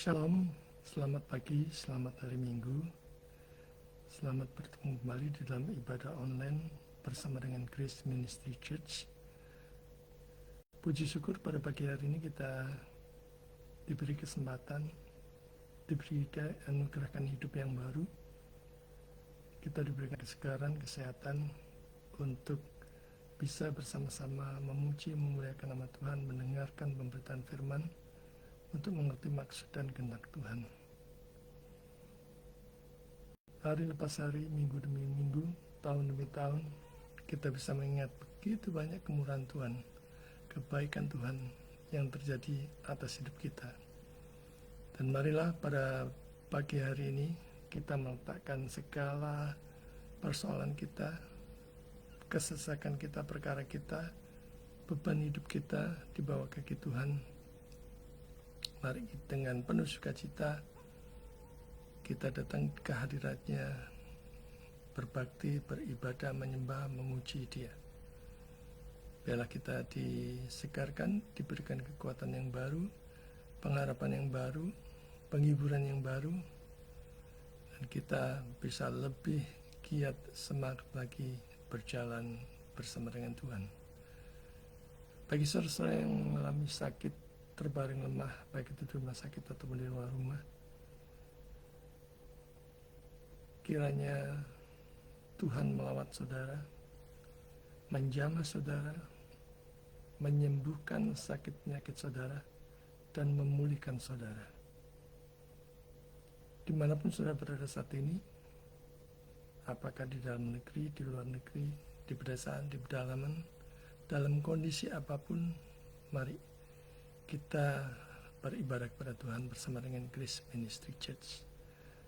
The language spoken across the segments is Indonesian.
Shalom, selamat pagi, selamat hari Minggu. Selamat bertemu kembali di dalam ibadah online bersama dengan Grace Ministry Church. Puji syukur pada pagi hari ini kita diberi kesempatan, diberi anugerahkan hidup yang baru. Kita diberikan kesegaran, kesehatan untuk bisa bersama-sama memuji, memuliakan nama Tuhan, mendengarkan pemberitaan firman, untuk mengerti maksud dan kehendak Tuhan. Hari lepas hari, minggu demi minggu, tahun demi tahun, kita bisa mengingat begitu banyak kemurahan Tuhan, kebaikan Tuhan yang terjadi atas hidup kita. Dan marilah pada pagi hari ini kita meletakkan segala persoalan kita, kesesakan kita, perkara kita, beban hidup kita dibawa kaki Tuhan. Mari dengan penuh sukacita kita datang ke hadirat-Nya, berbakti, beribadah, menyembah, memuji Dia. Biarlah kita disegarkan, diberikan kekuatan yang baru, pengharapan yang baru, penghiburan yang baru, dan kita bisa lebih giat, semangat lagi berjalan bersama dengan Tuhan. Bagi saudara-saudara yang mengalami sakit, terbaring lemah, baik itu di rumah sakit ataupun di luar rumah, kiranya Tuhan melawat saudara, menjamah saudara, menyembuhkan sakit penyakit saudara, dan memulihkan saudara. Dimanapun saudara berada saat ini, apakah di dalam negeri, di luar negeri, di pedesaan, di pedalaman, dalam kondisi apapun, mari kita beribadah kepada Tuhan bersama dengan Grace Ministry Church.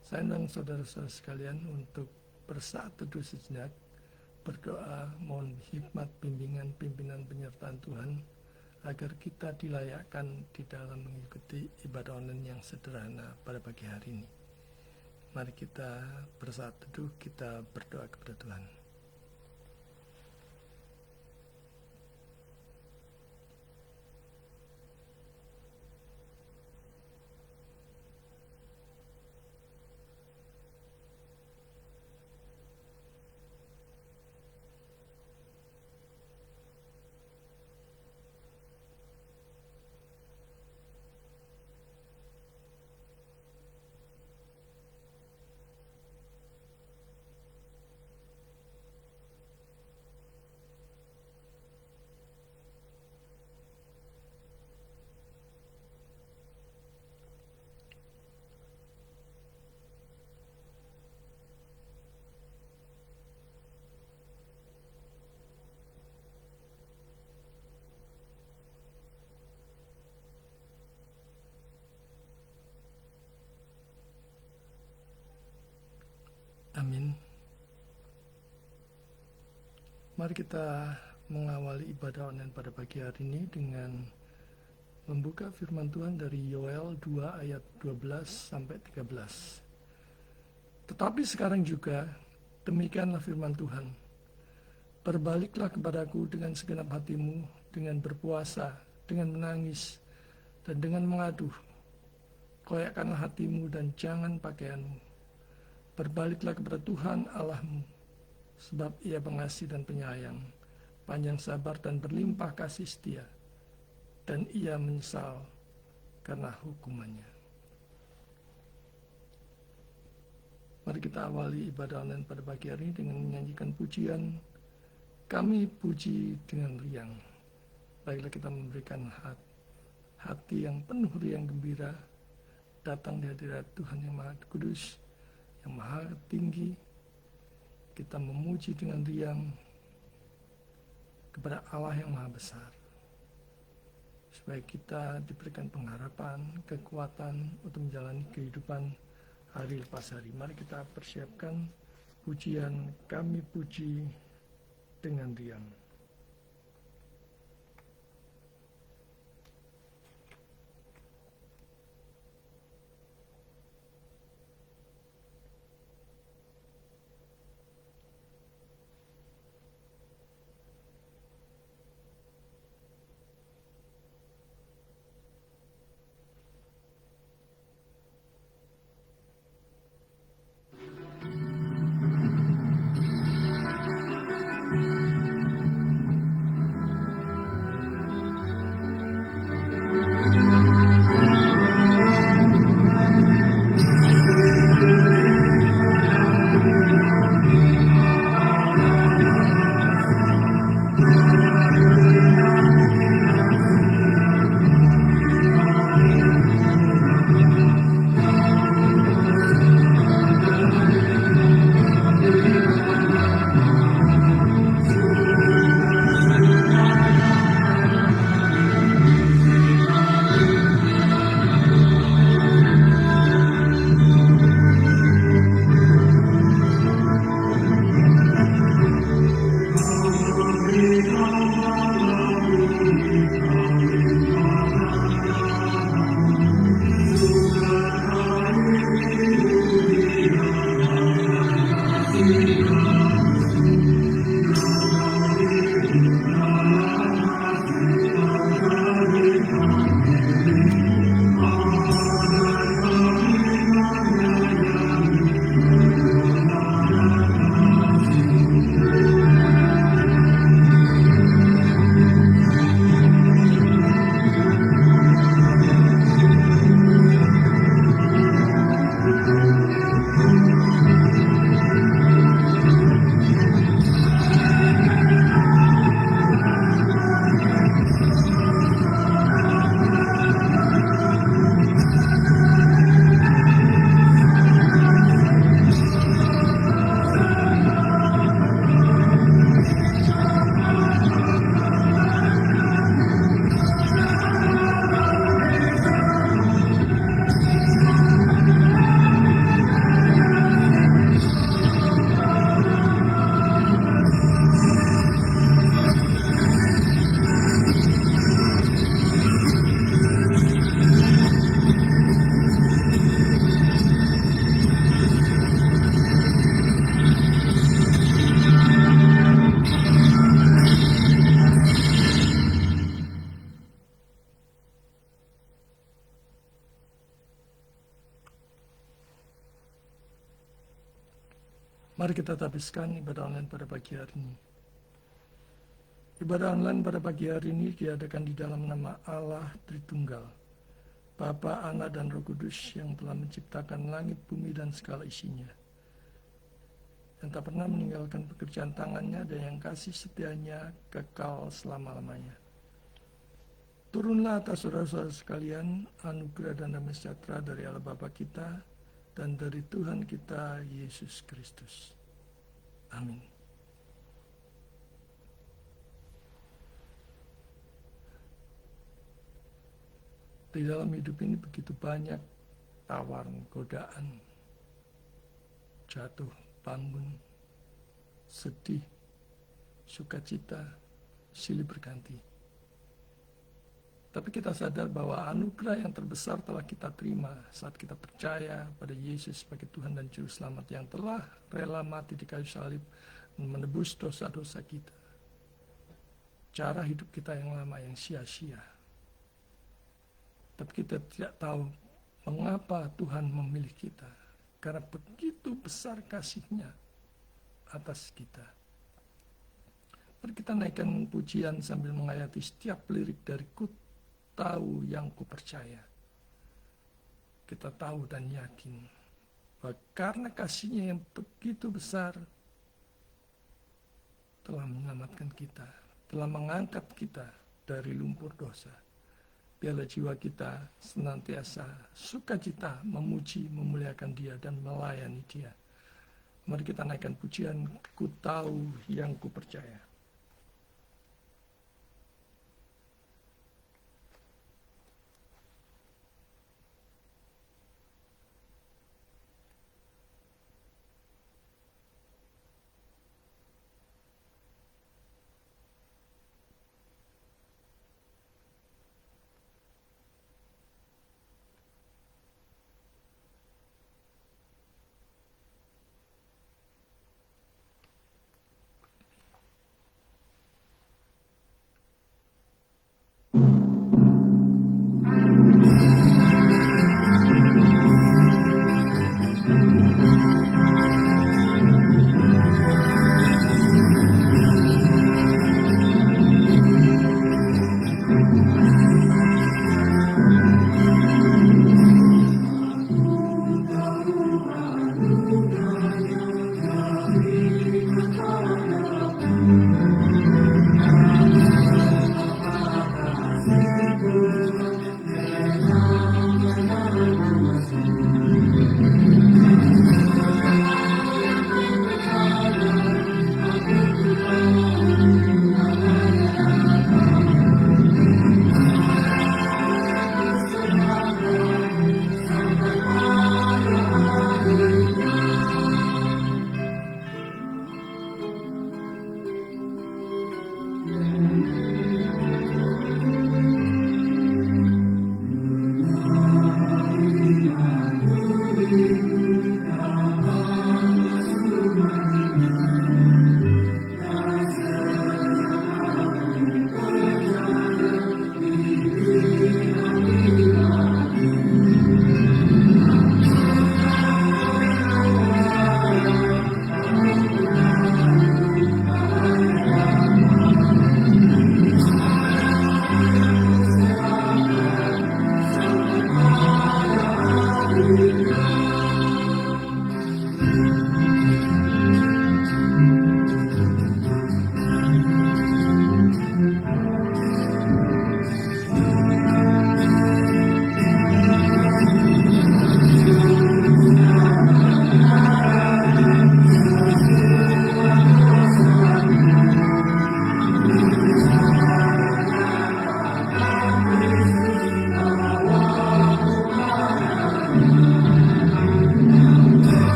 Saya undang saudara-saudara sekalian untuk bersaat teduh sejenak, berdoa, mohon hikmat, bimbingan, pimpinan, penyertaan Tuhan, agar kita dilayakkan di dalam mengikuti ibadah online yang sederhana pada pagi hari ini. Mari kita bersaat teduh, kita berdoa kepada Tuhan. Amin. Mari kita mengawali ibadah online pada pagi hari ini dengan membuka firman Tuhan dari Yoel 2 ayat 12 sampai 13. Tetapi sekarang juga demikianlah firman Tuhan. Berbaliklah kepadaku dengan segenap hatimu, dengan berpuasa, dengan menangis, dan dengan mengaduh. Koyakkanlah hatimu dan jangan pakaianmu. Berbaliklah kepada Tuhan Allahmu, sebab Ia pengasih dan penyayang, panjang sabar dan berlimpah kasih setia, dan Ia menyesal karena hukumannya. Mari kita awali ibadah online pada pagi hari ini dengan menyanyikan pujian Kami Puji Dengan Riang. Baiklah kita memberikan hati yang penuh riang gembira, datang di hadirat Tuhan yang Maha Kudus, yang Maha Tinggi. Kita memuji dengan riang kepada Allah yang Maha Besar, supaya kita diberikan pengharapan, kekuatan untuk menjalani kehidupan hari lepas hari. Mari kita persiapkan pujian Kami Puji Dengan Riang. Mari kita habiskan ibadah online pada pagi hari ini. Ibadah online pada pagi hari ini diadakan di dalam nama Allah Tritunggal, Bapa, Anak, dan Roh Kudus yang telah menciptakan langit, bumi, dan segala isinya, yang tak pernah meninggalkan pekerjaan tangannya dan yang kasih setianya kekal selama-lamanya. Turunlah atas saudara-saudara sekalian anugerah dan damai sejahtera dari Allah Bapa kita dan dari Tuhan kita Yesus Kristus. Amin. Di dalam hidup ini begitu banyak tawaran, godaan, jatuh, bangun, sedih, sukacita, silih berganti. Tapi kita sadar bahwa anugerah yang terbesar telah kita terima saat kita percaya pada Yesus sebagai Tuhan dan Juru Selamat yang telah rela mati di kayu salib menebus dosa-dosa kita. Cara hidup kita yang lama yang sia-sia. Tapi kita tidak tahu mengapa Tuhan memilih kita. Karena begitu besar kasih-Nya atas kita. Mari kita naikkan pujian sambil menghayati setiap lirik dari Ku Tahu Yang Ku Percaya. Kita tahu dan yakin bahwa karena kasih-Nya yang begitu besar telah menyelamatkan kita, telah mengangkat kita dari lumpur dosa. Biarlah jiwa kita senantiasa sukacita memuji, memuliakan Dia dan melayani Dia. Mari kita naikkan pujian Ku Tahu Yang Ku Percaya.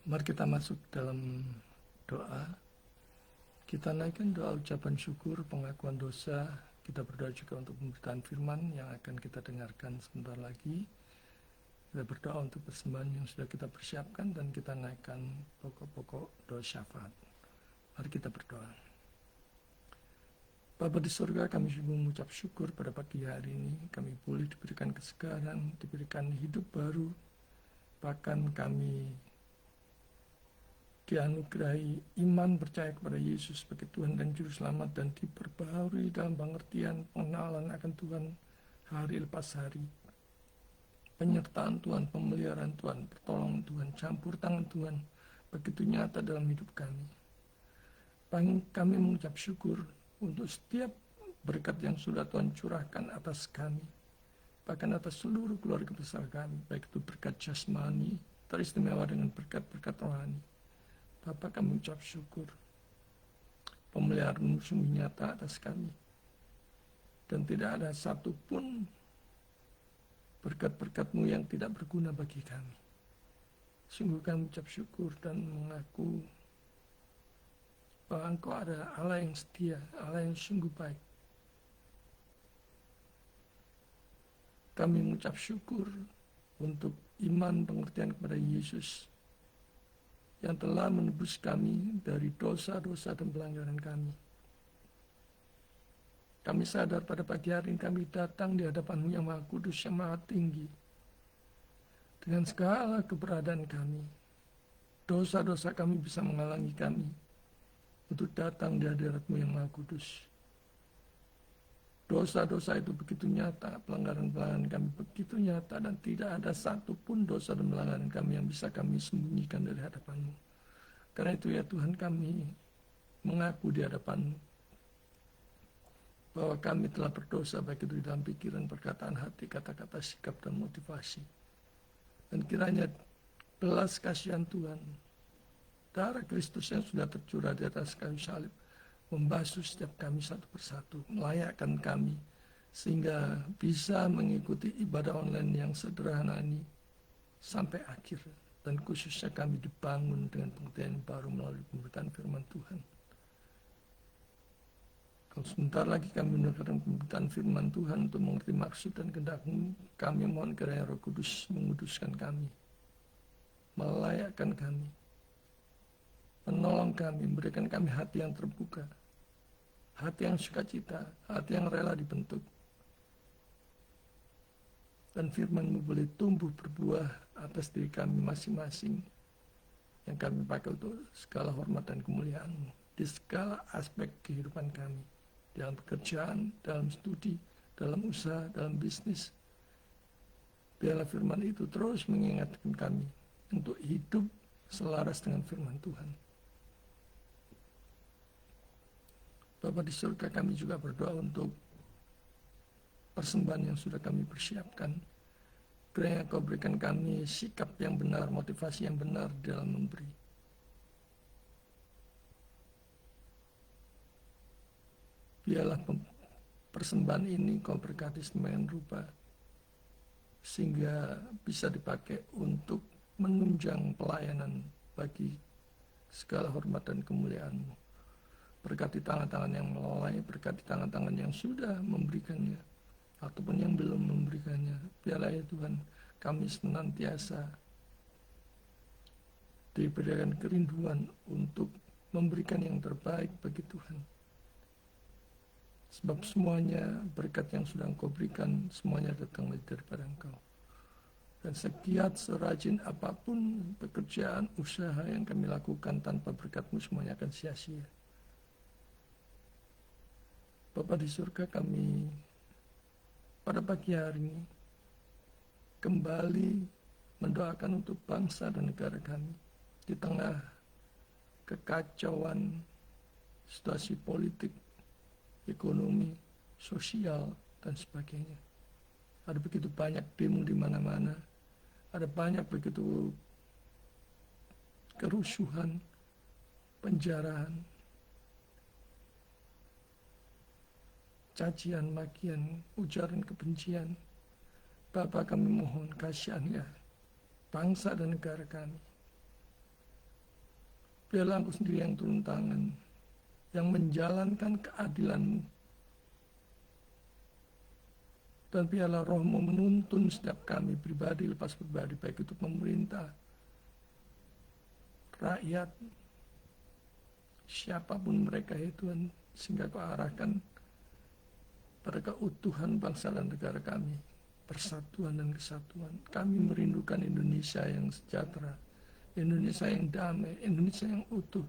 Mari kita masuk dalam doa. Kita naikkan doa ucapan syukur, pengakuan dosa. Kita berdoa juga untuk pemberitaan firman yang akan kita dengarkan sebentar lagi. Kita berdoa untuk persembahan yang sudah kita persiapkan dan kita naikkan pokok-pokok doa syafaat. Mari kita berdoa. Bapa di surga, kami sungguh mengucap syukur pada pagi hari ini. Kami boleh diberikan kesegaran, diberikan hidup baru. Bahkan kami dianugerahi iman percaya kepada Yesus sebagai Tuhan dan Juru Selamat dan diperbaharui dalam pengertian pengenalan akan Tuhan hari lepas hari. Penyertaan Tuhan, pemeliharaan Tuhan, pertolongan Tuhan, campur tangan Tuhan begitu nyata dalam hidup kami. Kami mengucap syukur untuk setiap berkat yang sudah Tuhan curahkan atas kami, bahkan atas seluruh keluarga besar kami, baik itu berkat jasmani, teristimewa dengan berkat-berkat rohani. Bapak, kami mengucap syukur, pemeliharaan sungguh nyata atas kami, dan tidak ada satupun berkat-berkat-Mu yang tidak berguna bagi kami. Sungguh kami mengucap syukur dan mengaku bahwa Engkau adalah Allah yang setia, Allah yang sungguh baik. Kami mengucap syukur untuk iman pengertian kepada Yesus yang telah menebus kami dari dosa-dosa dan pelanggaran kami. Kami sadar pada pagi hari ini kami datang di hadapan-Mu yang Maha Kudus, yang Maha Tinggi. Dengan segala keberadaan kami, dosa-dosa kami bisa menghalangi kami untuk datang di hadirat-Mu yang Maha Kudus. Dosa-dosa itu begitu nyata, pelanggaran-pelanggaran kami begitu nyata, dan tidak ada satupun dosa dan pelanggaran kami yang bisa kami sembunyikan dari hadapan-Mu. Karena itu ya Tuhan, kami mengaku di hadapan-Mu bahwa kami telah berdosa baik itu di dalam pikiran, perkataan, hati, kata-kata, sikap, dan motivasi. Dan kiranya belas kasihan Tuhan, darah Kristus yang sudah tercurah di atas kayu salib, membasuh setiap kami satu persatu, melayakkan kami, sehingga bisa mengikuti ibadah online yang sederhana ini sampai akhir. Dan khususnya kami dibangun dengan pengertian baru melalui pemberitaan firman Tuhan. Kalau sebentar lagi kami mendengarkan pemberitaan firman Tuhan untuk mengerti maksud dan kehendak-Mu, kami mohon kiranya Roh Kudus menguduskan kami, melayakkan kami, menolong kami, memberikan kami hati yang terbuka, hati yang sukacita, hati yang rela dibentuk. Dan firman-Mu boleh tumbuh berbuah atas diri kami masing-masing, yang kami pakai untuk segala hormat dan kemuliaan-Mu di segala aspek kehidupan kami, dalam pekerjaan, dalam studi, dalam usaha, dalam bisnis. Biarlah firman itu terus mengingatkan kami untuk hidup selaras dengan firman Tuhan. Bapa di surga, kami juga berdoa untuk persembahan yang sudah kami persiapkan. Kiranya Kau berikan kami sikap yang benar, motivasi yang benar dalam memberi. Biarlah persembahan ini Kau berkati sedemikian rupa, sehingga bisa dipakai untuk menunjang pelayanan bagi segala hormat dan kemuliaan-Mu. Berkati tangan-tangan yang melolai, berkati tangan-tangan yang sudah memberikannya, ataupun yang belum memberikannya. Biarlah ya Tuhan, kami senantiasa diberikan kerinduan untuk memberikan yang terbaik bagi Tuhan. Sebab semuanya berkat yang sudah Engkau berikan, semuanya datang daripada Engkau. Dan sekiat serajin apapun pekerjaan, usaha yang kami lakukan tanpa berkat-Mu, semuanya akan sia-sia. Bapa di surga, kami pada pagi hari ini kembali mendoakan untuk bangsa dan negara kami di tengah kekacauan situasi politik, ekonomi, sosial, dan sebagainya. Ada begitu banyak demo di mana-mana, ada banyak begitu kerusuhan, penjarahan, cacian, makian, ujaran kebencian. Bapa, kami mohon kasihan ya bangsa dan negara kami. Biarlah Engkau sendiri yang turun tangan, yang menjalankan keadilan-Mu. Dan biarlah Roh-Mu menuntun setiap kami pribadi lepas pribadi, baik itu pemerintah, rakyat, siapapun mereka ya Tuhan, sehingga Kau arahkan pada keutuhan bangsa dan negara kami, persatuan dan kesatuan. Kami merindukan Indonesia yang sejahtera, Indonesia yang damai, Indonesia yang utuh,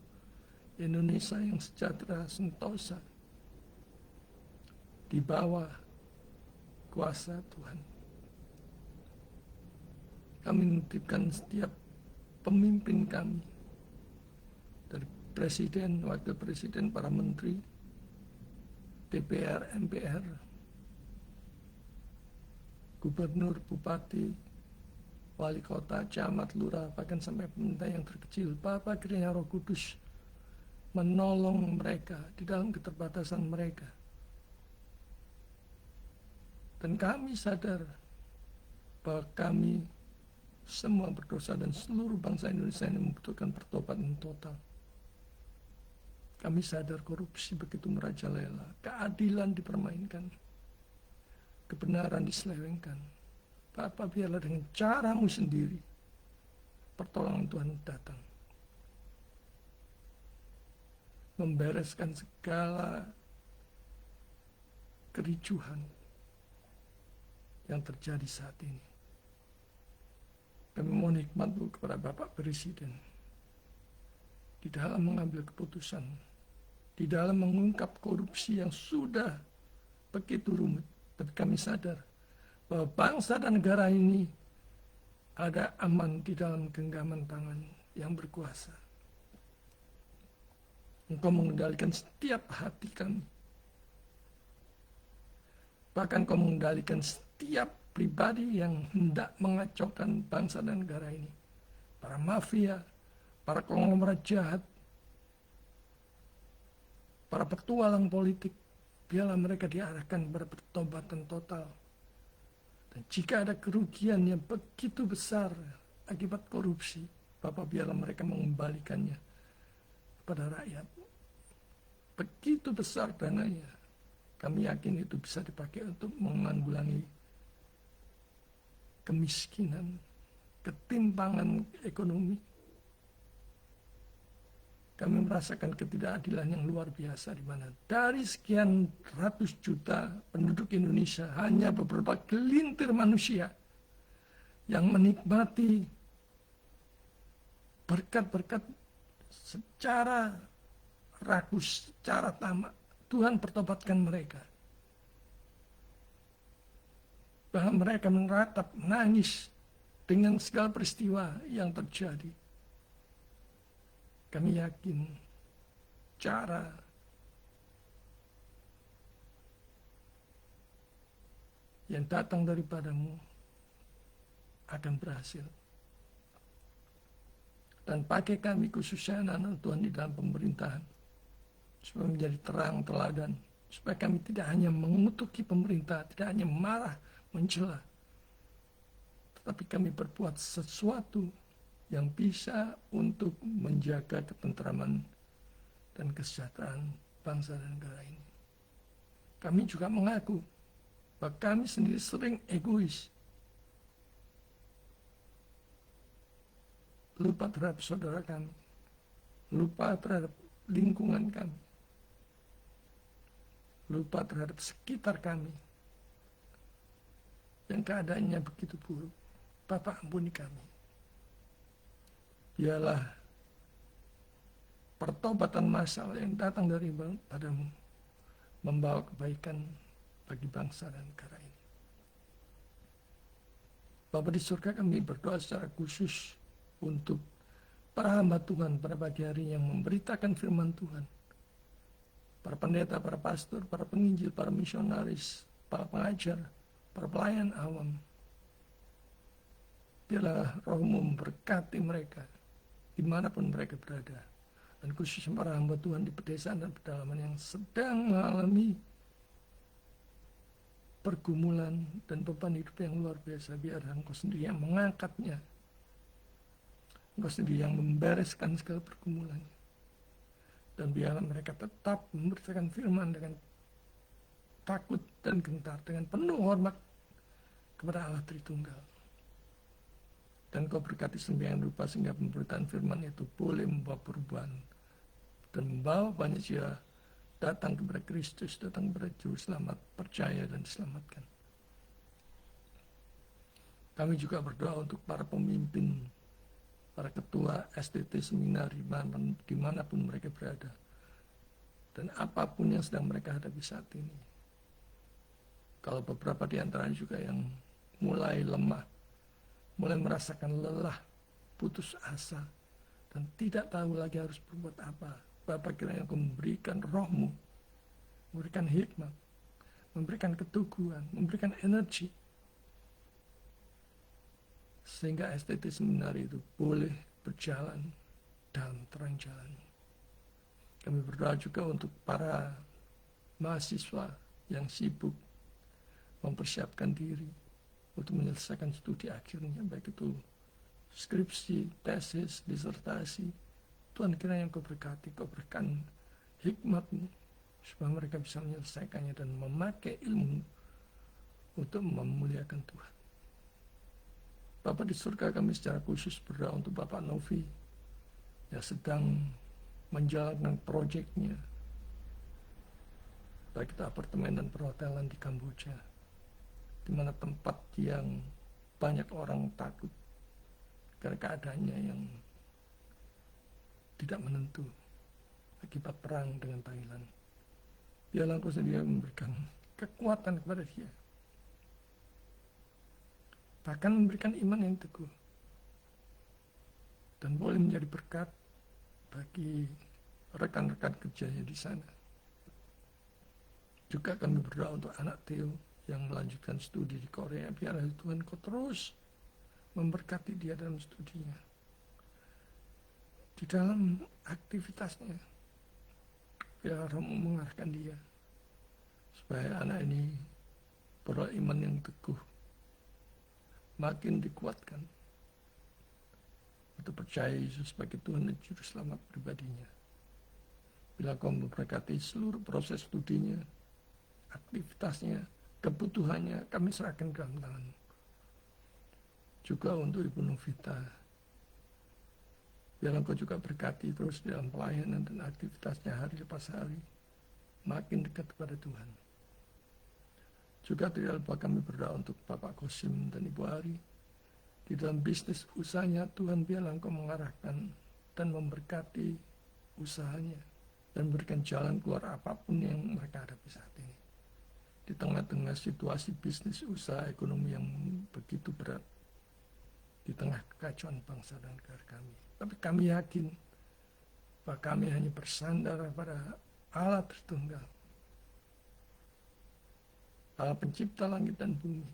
Indonesia yang sejahtera, sentosa, di bawah kuasa Tuhan. Kami menitipkan setiap pemimpin kami, dari presiden, wakil presiden, para menteri, DPR, MPR, gubernur, bupati, wali kota, camat, lurah, bahkan sampai pemerintah yang terkecil. Bapa, kiranya Roh Kudus menolong mereka di dalam keterbatasan mereka. Dan kami sadar bahwa kami semua berdosa dan seluruh bangsa Indonesia ini membutuhkan pertobatan total. Kami sadar korupsi begitu merajalela, keadilan dipermainkan, kebenaran diselewengkan. Bapa, biarlah dengan cara-Mu sendiri pertolongan Tuhan datang, membereskan segala kericuhan yang terjadi saat ini. Kami mohon hikmat-Mu kepada Bapak Presiden di dalam mengambil keputusan, di dalam mengungkap korupsi yang sudah begitu rumit. Tapi kami sadar bahwa bangsa dan negara ini ada aman di dalam genggaman tangan yang berkuasa. Engkau mengendalikan setiap hati kami. Bahkan Kau mengendalikan setiap pribadi yang hendak mengacaukan bangsa dan negara ini. Para mafia, para konglomerat jahat, para petualang politik, biarlah mereka diarahkan kepada pertobatan total. Dan jika ada kerugian yang begitu besar akibat korupsi, Bapak, biarlah mereka mengembalikannya kepada rakyat. Begitu besar dananya, kami yakin itu bisa dipakai untuk menanggulangi kemiskinan, ketimpangan ekonomi. Kami merasakan ketidakadilan yang luar biasa, di mana dari sekian ratus juta penduduk Indonesia, hanya beberapa gelintir manusia yang menikmati berkat-berkat secara rakus, secara tamak. Tuhan pertobatkan mereka. Bahwa mereka meratap, menangis dengan segala peristiwa yang terjadi. Kami yakin cara yang datang daripada-Mu akan berhasil. Dan pakai kami khususnya anak-anak Tuhan di dalam pemerintahan, supaya menjadi terang teladan, supaya kami tidak hanya mengutuki pemerintah, tidak hanya marah, mencela, tetapi kami berbuat sesuatu yang bisa untuk menjaga ketentraman dan kesejahteraan bangsa dan negara ini. Kami juga mengaku bahwa kami sendiri sering egois, lupa terhadap saudara kami, lupa terhadap lingkungan kami, lupa terhadap sekitar kami yang keadaannya begitu buruk. Bapak, ampuni kami. Biarlah pertobatan massal yang datang dari padamu membawa kebaikan bagi bangsa dan negara ini. Bapa di surga, kami berdoa secara khusus untuk para hamba Tuhan pada pagi hari yang memberitakan firman Tuhan. Para pendeta, para pastor, para penginjil, para misionaris, para pengajar, para pelayan awam. Biarlah Roh-Mu memberkati mereka dimanapun mereka berada. Dan khususnya para hamba Tuhan di pedesaan dan pedalaman yang sedang mengalami pergumulan dan beban hidup yang luar biasa. Biar Engkau sendiri yang mengangkatnya, Engkau sendiri yang membereskan segala pergumulannya. Dan biarlah mereka tetap memberitakan firman dengan takut dan gentar, dengan penuh hormat kepada Allah Tritunggal. Dan Kau berkati sembahyang rupa sehingga pemberitaan firman itu boleh membawa perubahan dan membawa banyak jiwa datang kepada Kristus, datang kepada Juru Selamat, percaya dan diselamatkan. Kami juga berdoa untuk para pemimpin, para ketua STT seminar dimanapun mereka berada, dan apapun yang sedang mereka hadapi saat ini. Kalau beberapa di antaranya juga yang mulai lemah, mulai merasakan lelah, putus asa, dan tidak tahu lagi harus berbuat apa, Bapa kiranya Kau memberikan roh-Mu, memberikan hikmat, memberikan keteguhan, memberikan energi, sehingga STT seminar itu boleh berjalan dalam terang jalan. Kami berdoa juga untuk para mahasiswa yang sibuk mempersiapkan diri untuk menyelesaikan studi akhirnya, baik itu skripsi, tesis, disertasi. Tuhan kiranya Kau berkati, Kau berikan hikmat-Mu supaya mereka bisa menyelesaikannya dan memakai ilmu untuk memuliakan Tuhan. Bapa di surga, kami secara khusus berdoa untuk Bapak Novi yang sedang menjalankan proyeknya, baik itu apartemen dan perhotelan di Kamboja, di mana tempat yang banyak orang takut karena keadaannya yang tidak menentu akibat perang dengan Thailand. Biarlah Engkau sendiri memberikan kekuatan kepada dia, bahkan memberikan iman yang teguh, dan boleh menjadi berkat bagi rekan-rekan kerjanya di sana. Juga kami berdoa untuk anak Theo yang melanjutkan studi di Korea. Biarlah Tuhan Kau terus memberkati dia dalam studinya, di dalam aktivitasnya. Biarlah Roh-Mu mengarahkan dia supaya anak ini beriman yang teguh, makin dikuatkan untuk percaya Yesus sebagai Tuhan dan Juru Selamat pribadinya. Bila Kau memberkati seluruh proses studinya, aktivitasnya, kebutuhannya, kami serahkan ke dalam tangan. Juga untuk Ibu Novita, biarlah Kau juga berkati terus dalam pelayanan dan aktivitasnya hari lepas hari, makin dekat kepada Tuhan. Juga tidak lupa kami berdoa untuk Bapak Kosim dan Ibu Ari. Di dalam bisnis usahanya, Tuhan biarlah Engkau mengarahkan dan memberkati usahanya, dan berikan jalan keluar apapun yang mereka hadapi saat ini. Di tengah-tengah situasi bisnis usaha ekonomi yang begitu berat, di tengah kekacauan bangsa dan negara kami. Tapi kami yakin bahwa kami hanya bersandar pada Allah Tritunggal, Allah pencipta langit dan bumi,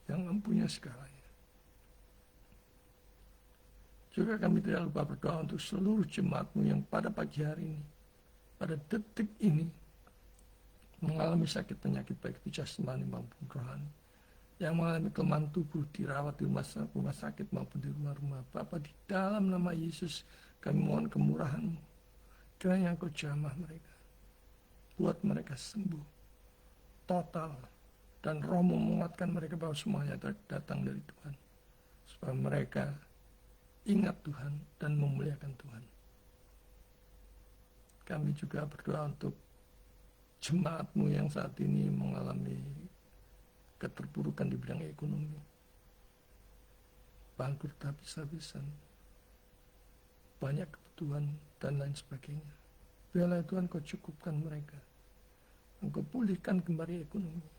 yang mempunyai segalanya. Juga kami tidak lupa berdoa untuk seluruh jemaat-Mu yang pada pagi hari ini, pada detik ini, mengalami sakit penyakit baik itu jasmani maupun rohani, yang mengalami kelemahan tubuh, dirawat di rumah sakit maupun di rumah-rumah. Bapa, di dalam nama Yesus kami mohon kemurahan-Mu, kiranya Engkau jamah mereka, buat mereka sembuh total, dan Roh-Mu menguatkan mereka bahwa semuanya datang dari Tuhan, supaya mereka ingat Tuhan dan memuliakan Tuhan. Kami juga berdoa untuk jemaat-Mu yang saat ini mengalami keterpurukan di bidang ekonomi, bangkrut habis-habisan, banyak kebutuhan dan lain sebagainya. Biarlah Tuhan Kau cukupkan mereka, Engkau pulihkan kembali ekonomi,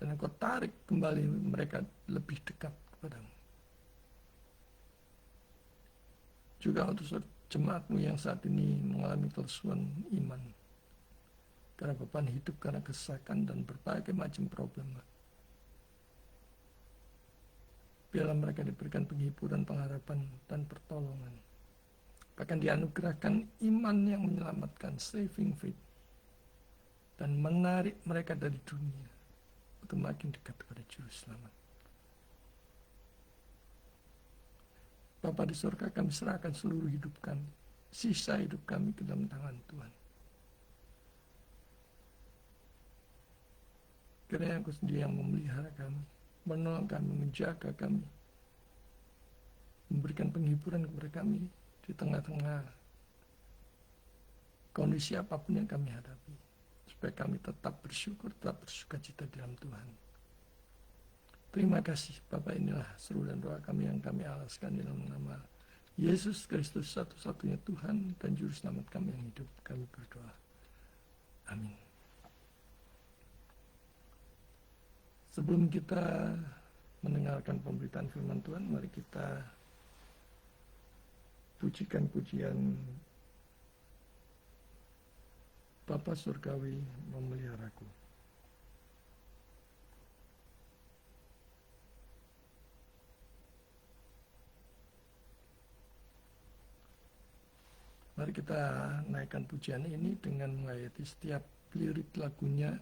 dan Engkau tarik kembali mereka lebih dekat kepadamu. Juga untuk jemaat-Mu yang saat ini mengalami kelesuan iman, karena beban hidup, karena kesesakan dan berbagai macam problema. Biarlah mereka diberikan penghiburan, pengharapan, dan pertolongan. Bahkan dianugerahkan iman yang menyelamatkan, saving faith, dan menarik mereka dari dunia untuk makin dekat kepada Juru Selamat. Bapa di surga, kami serahkan seluruh hidup kami, sisa hidup kami ke dalam tangan Tuhan. Karena Engkau sendiri yang memelihara kami, menolong kami, menjaga kami, memberikan penghiburan kepada kami di tengah-tengah kondisi apapun yang kami hadapi, supaya kami tetap bersyukur, tetap bersukacita di dalam Tuhan. Terima kasih Bapak, inilah seru dan doa kami yang kami alaskan di dalam nama Yesus Kristus, satu-satunya Tuhan dan Juru Selamat kami yang hidup. Kami berdoa. Amin. Sebelum kita mendengarkan pemberitaan firman Tuhan, mari kita pujikan pujian Bapa Surgawi memeliharaku. Mari kita naikkan pujian ini dengan menghayati setiap lirik lagunya,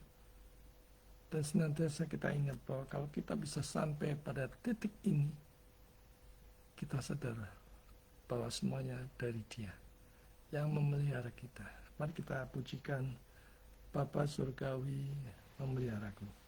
dan senantiasa kita ingat bahwa kalau kita bisa sampai pada titik ini, kita sadar bahwa semuanya dari Dia yang memelihara kita. Mari kita pujikan Bapa Surgawi memeliharaku.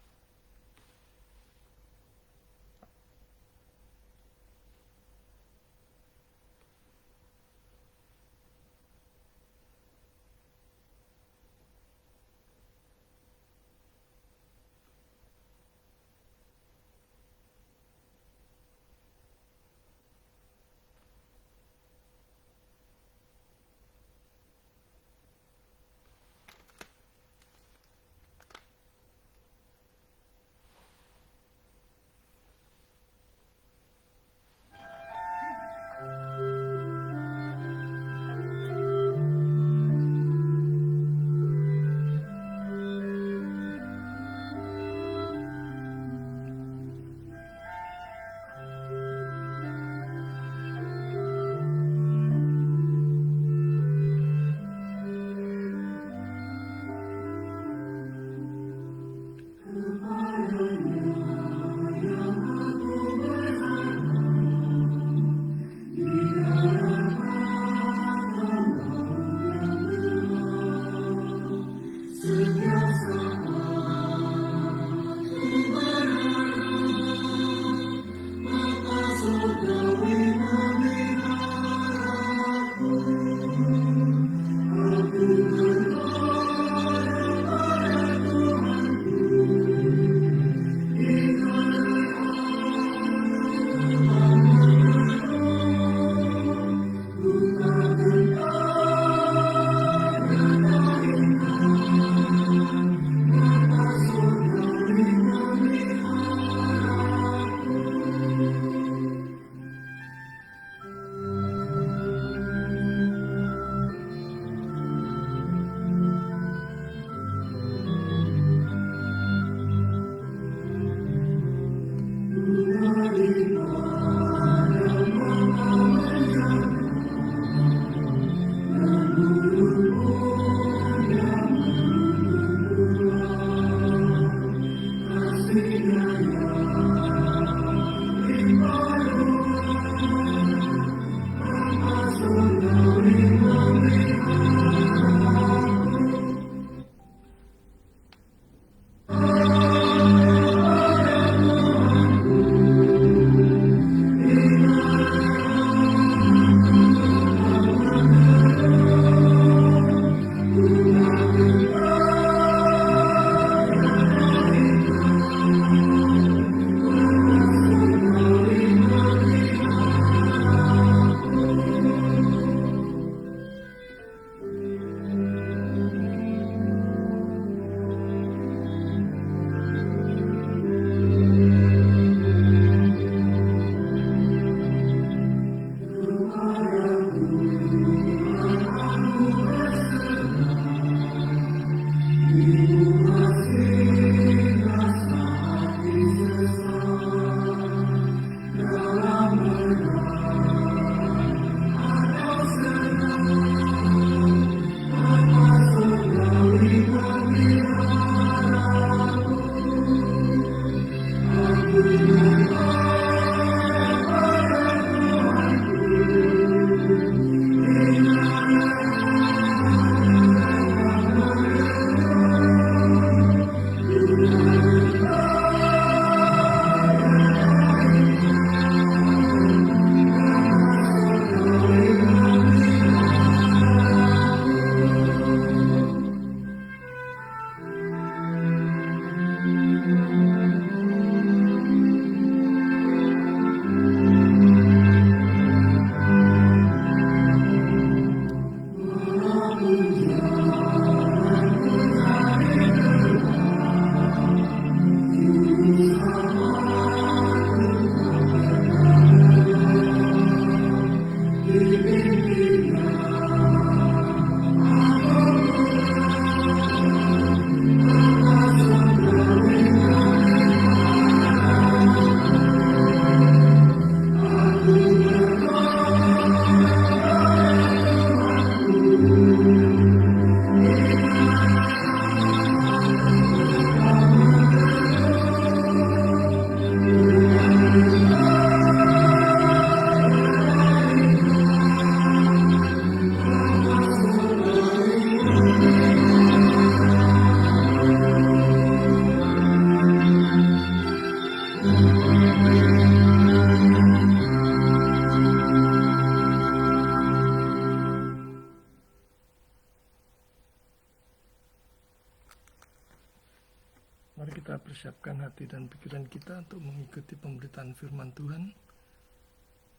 Mari kita persiapkan hati dan pikiran kita untuk mengikuti pemberitaan firman Tuhan.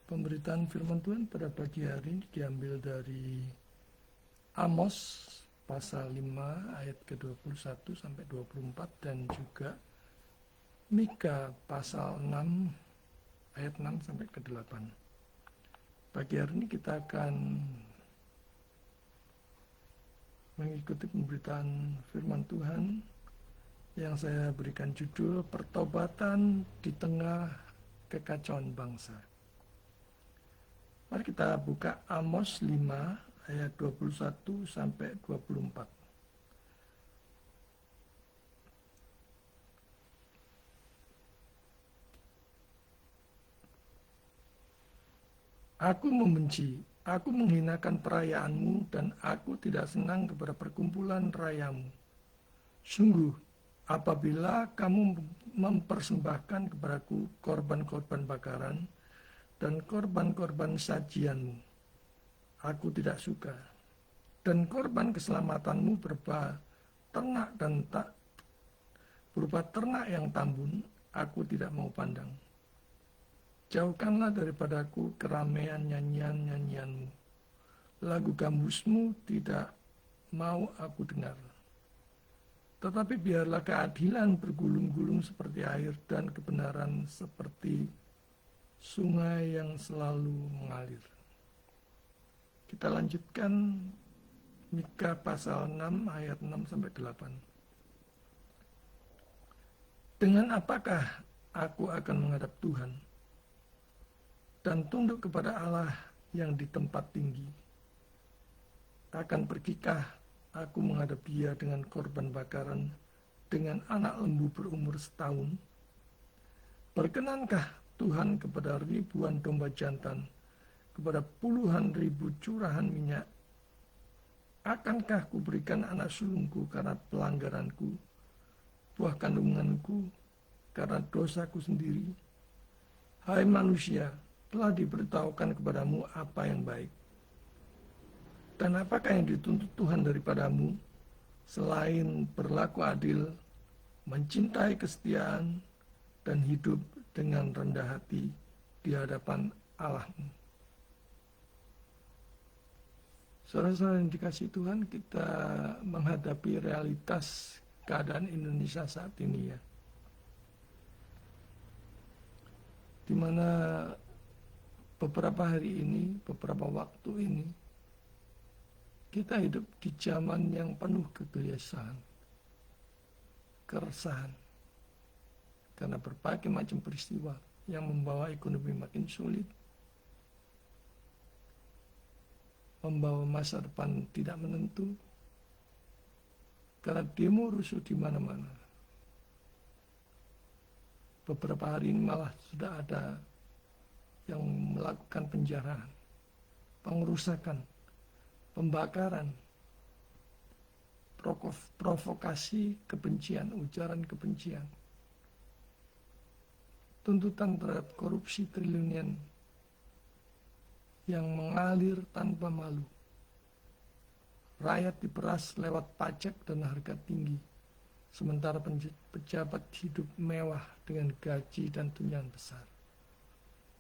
Pemberitaan firman Tuhan pada pagi hari ini diambil dari Amos pasal 5 ayat ke-21 sampai 24 dan juga Mika pasal 6 ayat 6 sampai ke-8. Pagi hari ini kita akan mengikuti pemberitaan firman Tuhan yang saya berikan judul Pertobatan di Tengah Kekacauan Bangsa. Mari kita buka Amos 5 ayat 21 sampai 24. Aku membenci, aku menghinakan perayaanmu, dan aku tidak senang kepada perkumpulan rayamu. Sungguh, apabila kamu mempersembahkan kepadaku korban-korban bakaran dan korban-korban sajianmu, aku tidak suka. Dan korban keselamatanmu berupa ternak yang tambun, aku tidak mau pandang. Jauhkanlah daripadaku keramaian nyanyian-nyanyianmu. Lagu gambusmu tidak mau aku dengar. Tetapi biarlah keadilan bergulung-gulung seperti air dan kebenaran seperti sungai yang selalu mengalir. Kita lanjutkan Mika pasal 6 ayat 6 sampai 8. Dengan apakah aku akan menghadap Tuhan dan tunduk kepada Allah yang di tempat tinggi? Akan pergikah aku menghadap Dia dengan korban bakaran, dengan anak lembu berumur setahun? Berkenankah Tuhan kepada ribuan domba jantan, kepada puluhan ribu curahan minyak? Akankah kuberikan anak sulungku karena pelanggaranku, buah kandunganku karena dosaku sendiri? Hai manusia, telah diberitahukan kepadamu apa yang baik. Dan apakah yang dituntut Tuhan daripadamu, selain berlaku adil, mencintai kesetiaan, dan hidup dengan rendah hati di hadapan Allahmu? Saudara-saudara yang dikasihi Tuhan, kita menghadapi realitas keadaan Indonesia saat ini, ya, di mana beberapa hari ini, beberapa waktu ini, kita hidup di zaman yang penuh kegelisahan, keresahan, karena berbagai macam peristiwa yang membawa ekonomi makin sulit, membawa masa depan tidak menentu, karena demo rusuh di mana-mana. Beberapa hari ini malah sudah ada yang melakukan penjarahan, pengerusakan, pembakaran, provokasi kebencian, ujaran kebencian, tuntutan terhadap korupsi triliunan yang mengalir tanpa malu. Rakyat diperas lewat pajak dan harga tinggi, sementara pejabat hidup mewah dengan gaji dan tunjangan besar.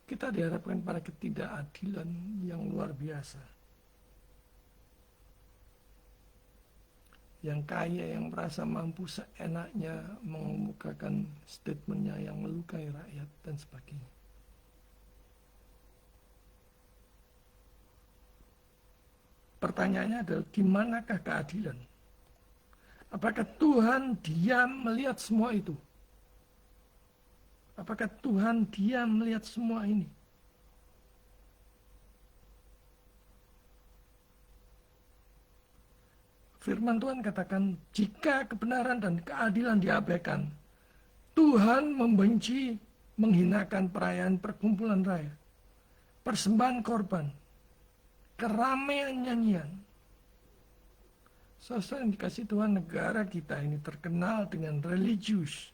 Kita dihadapkan pada ketidakadilan yang luar biasa. Yang kaya, yang merasa mampu seenaknya mengemukakan statementnya yang melukai rakyat dan sebagainya. Pertanyaannya adalah, di manakah keadilan? Apakah Tuhan diam melihat semua itu? Apakah Tuhan diam melihat semua ini? Firman Tuhan katakan, jika kebenaran dan keadilan diabaikan, Tuhan membenci, menghinakan perayaan perkumpulan raya, persembahan korban, keramaian nyanyian. Saudara yang dikasih Tuhan, negara kita ini terkenal dengan religius,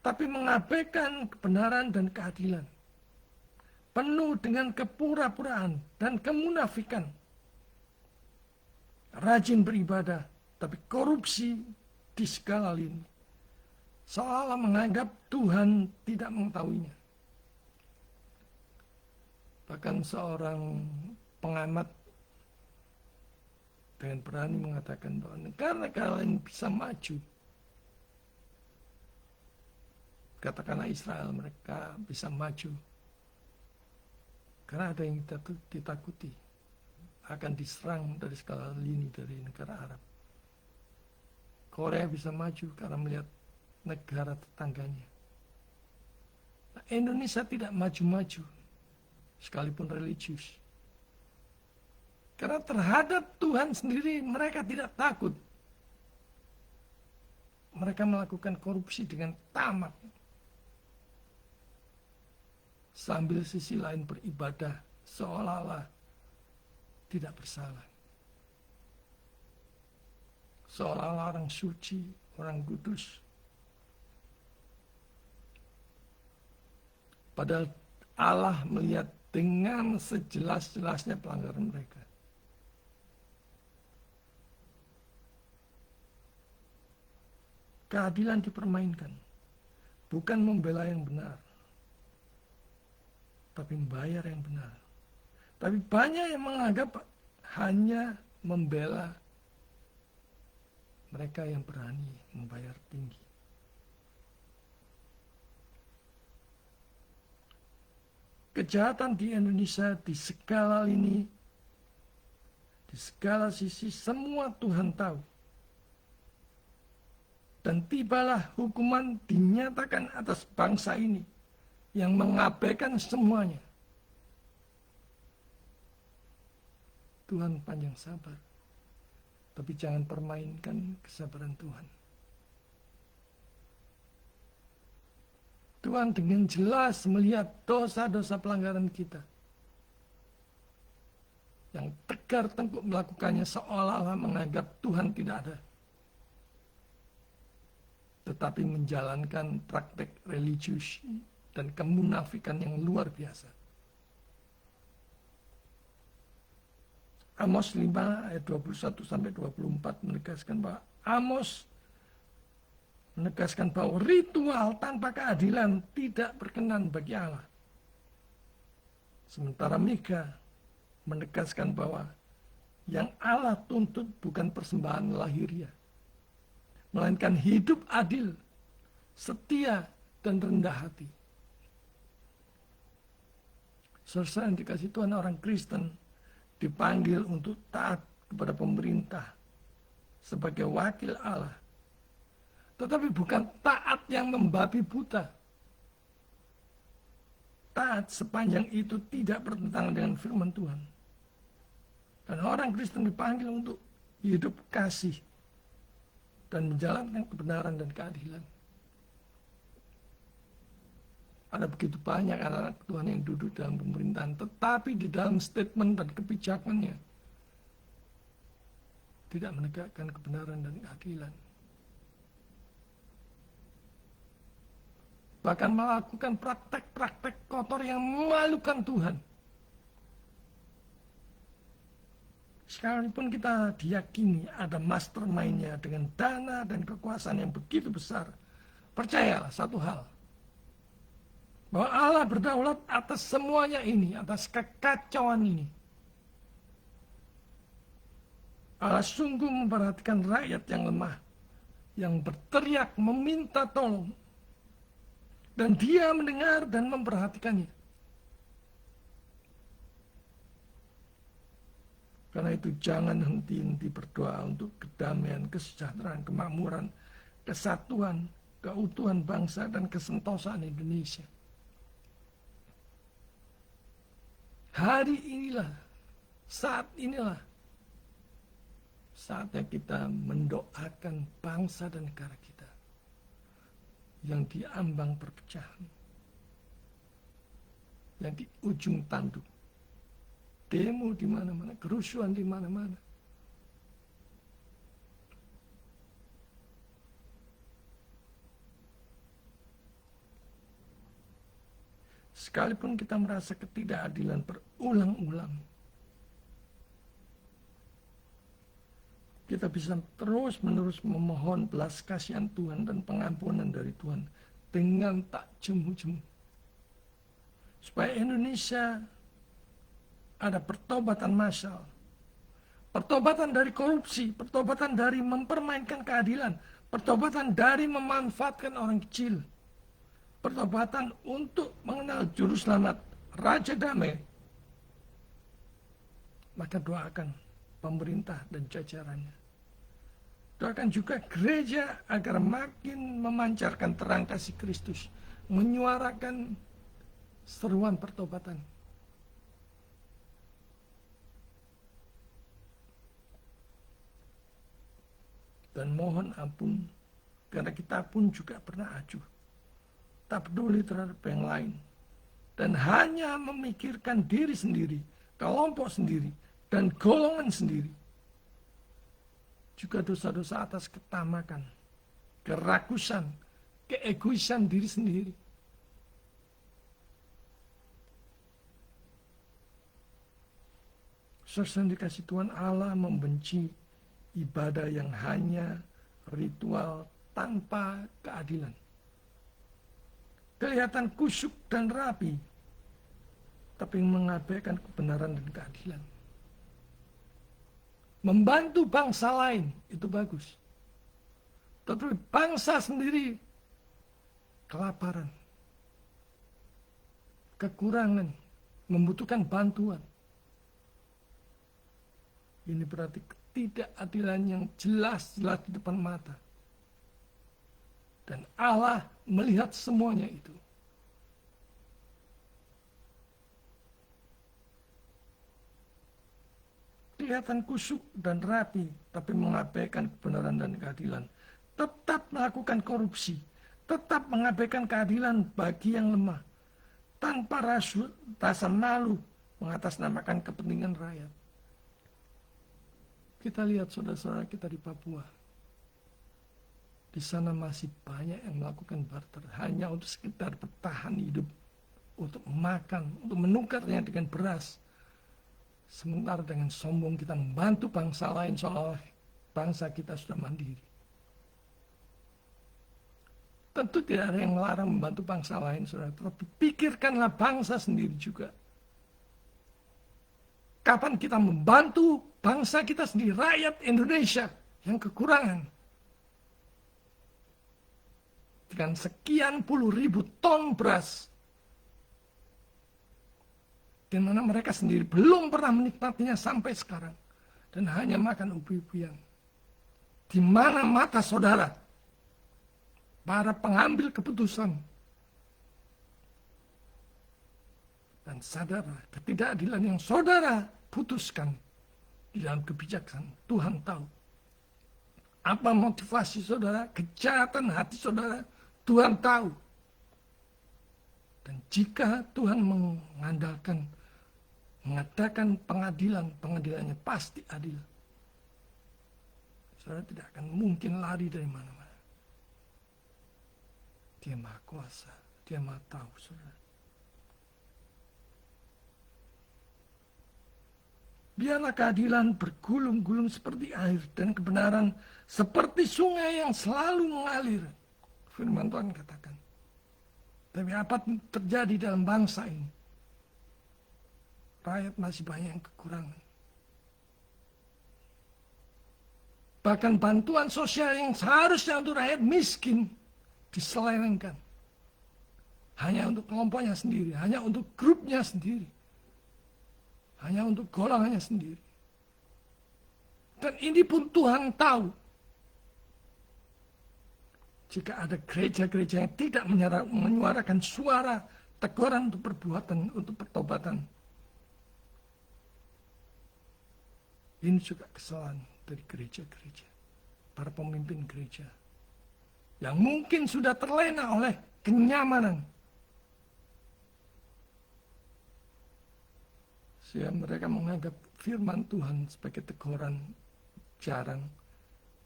tapi mengabaikan kebenaran dan keadilan. Penuh dengan kepura-puraan dan kemunafikan. Rajin beribadah, tapi korupsi di segala lini. seolah menganggap Tuhan tidak mengetahuinya. Bahkan seorang pengamat dengan berani mengatakan bahwa negara-negara yang bisa maju, katakanlah Israel, mereka bisa maju karena ada yang ditakuti, akan diserang dari segala lini dari negara Arab. Korea bisa maju karena melihat negara tetangganya. Nah, Indonesia tidak maju-maju, sekalipun religius. Karena terhadap Tuhan sendiri mereka tidak takut. Mereka melakukan korupsi dengan tamak. Sambil sisi lain beribadah seolah-olah tidak bersalah. Seolah-olah orang suci, orang kudus. Padahal Allah melihat dengan sejelas-jelasnya pelanggaran mereka. Keadilan dipermainkan, bukan membela yang benar, tapi membayar yang benar. Tapi banyak yang menganggap hanya membela mereka yang berani membayar tinggi. Kejahatan di Indonesia di segala lini, di segala sisi, semua Tuhan tahu. Dan tibalah hukuman dinyatakan atas bangsa ini yang mengabaikan semuanya. Tuhan panjang sabar, tapi jangan permainkan kesabaran Tuhan. Tuhan dengan jelas melihat dosa-dosa pelanggaran kita. Yang tegar tengkuk melakukannya seolah-olah menganggap Tuhan tidak ada. Tetapi menjalankan praktek religius dan kemunafikan yang luar biasa. Amos 5 ayat 21-24 menegaskan bahwa ritual tanpa keadilan tidak berkenan bagi Allah. Sementara Mika menegaskan bahwa yang Allah tuntut bukan persembahan lahiriah, melainkan hidup adil, setia, dan rendah hati. Saudara yang dikasih Tuhan, orang Kristen dipanggil untuk taat kepada pemerintah sebagai wakil Allah. Tetapi bukan taat yang membabi buta. Taat sepanjang itu tidak bertentangan dengan firman Tuhan. Dan orang Kristen dipanggil untuk hidup kasih dan menjalankan kebenaran dan keadilan. Ada begitu banyak anak-anak Tuhan yang duduk dalam pemerintahan, tetapi di dalam statement dan kebijakannya tidak menegakkan kebenaran dan keadilan. Bahkan melakukan praktek-praktek kotor yang memalukan Tuhan. Sekalipun kita diyakini ada mastermind-nya dengan dana dan kekuasaan yang begitu besar, percayalah satu hal, bahwa Allah berdaulat atas semuanya ini, atas kekacauan ini. Allah sungguh memperhatikan rakyat yang lemah, yang berteriak meminta tolong, dan Dia mendengar dan memperhatikannya. Karena itu jangan henti-henti berdoa untuk kedamaian, kesejahteraan, kemakmuran, kesatuan, keutuhan bangsa, dan kesentosaan Indonesia. Hari inilah, saat inilah, saatnya kita mendoakan bangsa dan negara kita yang diambang perpecahan, yang di ujung tanduk, demo di mana-mana, kerusuhan di mana-mana. Sekalipun kita merasa ketidakadilan berulang-ulang, kita bisa terus-menerus memohon belas kasihan Tuhan dan pengampunan dari Tuhan dengan tak jemu-jemu. Supaya Indonesia ada pertobatan massal, pertobatan dari korupsi, pertobatan dari mempermainkan keadilan, pertobatan dari memanfaatkan orang kecil, pertobatan untuk mengenal juru selamat, Raja Damai. Maka doakan pemerintah dan jajarannya. Doakan juga gereja agar makin memancarkan terang kasih Kristus, menyuarakan seruan pertobatan. Dan mohon ampun, karena kita pun juga pernah acuh, tak peduli terhadap yang lain, dan hanya memikirkan diri sendiri, kelompok sendiri, dan golongan sendiri. Juga dosa-dosa atas ketamakan, kerakusan, keegoisan diri sendiri. Saudara dikasih Tuhan, Allah membenci ibadah yang hanya ritual tanpa keadilan. Kelihatan kusyuk dan rapi, tapi mengabaikan kebenaran dan keadilan. Membantu bangsa lain itu bagus, tetapi bangsa sendiri kelaparan, kekurangan, membutuhkan bantuan. Ini berarti ketidakadilan yang jelas-jelas di depan mata. Dan Allah melihat semuanya itu. Kelihatan kusuk dan rapi, tapi mengabaikan kebenaran dan keadilan. Tetap melakukan korupsi, tetap mengabaikan keadilan bagi yang lemah, tanpa rasa malu mengatasnamakan kepentingan rakyat. Kita lihat saudara-saudara kita di Papua. Di sana masih banyak yang melakukan barter hanya untuk sekedar bertahan hidup, untuk makan, untuk menukarnya dengan beras. Sementara dengan sombong kita membantu bangsa lain seolah bangsa kita sudah mandiri. Tentu tidak ada yang melarang membantu bangsa lain, saudara. Tetapi pikirkanlah bangsa sendiri juga. Kapan kita membantu bangsa kita sendiri, rakyat Indonesia yang kekurangan? Dengan sekian puluh ribu ton beras, di mana mereka sendiri belum pernah menikmatinya sampai sekarang, dan hanya makan ubi-ubian. Di mana mata saudara, para pengambil keputusan, dan saudara, ketidakadilan yang saudara putuskan di dalam kebijaksanaan, Tuhan tahu. Apa motivasi saudara, kejahatan hati saudara, Tuhan tahu. Dan jika Tuhan mengadakan pengadilan, pengadilannya pasti adil. Saudara tidak akan mungkin lari dari mana-mana. Dia Maha Kuasa, Dia Maha Tahu, saudara. Biarlah keadilan bergulung-gulung seperti air dan kebenaran seperti sungai yang selalu mengalir. Firman Tuhan katakan. Tapi apa terjadi dalam bangsa ini? Rakyat masih banyak yang kekurangan. Bahkan bantuan sosial yang seharusnya untuk rakyat miskin diselewengkan. Hanya untuk kelompoknya sendiri, hanya untuk grupnya sendiri. Hanya untuk golongannya sendiri. Dan ini pun Tuhan tahu. Jika ada gereja-gereja yang tidak menyuarakan suara teguran untuk perbuatan, untuk pertobatan. Ini juga kesalahan dari gereja-gereja. Para pemimpin gereja. Yang mungkin sudah terlena oleh kenyamanan. Sehingga mereka menganggap firman Tuhan sebagai teguran jarang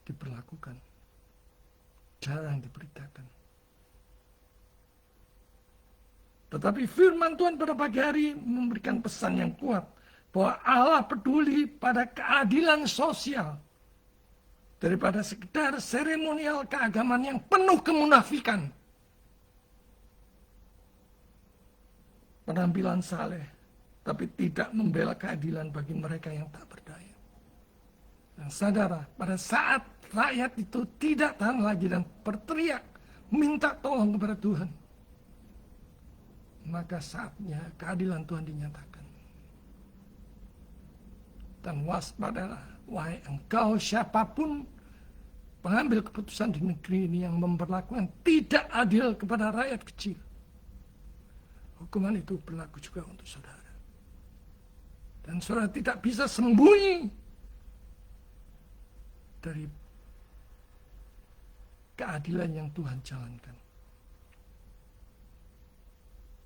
diberlakukan. Jarang diberitakan. Tetapi firman Tuhan pada pagi hari memberikan pesan yang kuat bahwa Allah peduli pada keadilan sosial. daripada sekedar seremonial keagamaan yang penuh kemunafikan. Penampilan saleh, tapi tidak membela keadilan bagi mereka yang tak berdaya. Dan saudara, pada saat rakyat itu tidak tahan lagi dan berteriak, minta tolong kepada Tuhan, maka saatnya keadilan Tuhan dinyatakan. Dan waspadalah, wahai engkau siapapun pengambil keputusan di negeri ini yang memperlakukan tidak adil kepada rakyat kecil. Hukuman itu berlaku juga untuk saudara. Dan saudara tidak bisa sembunyi dari keadilan yang Tuhan jalankan.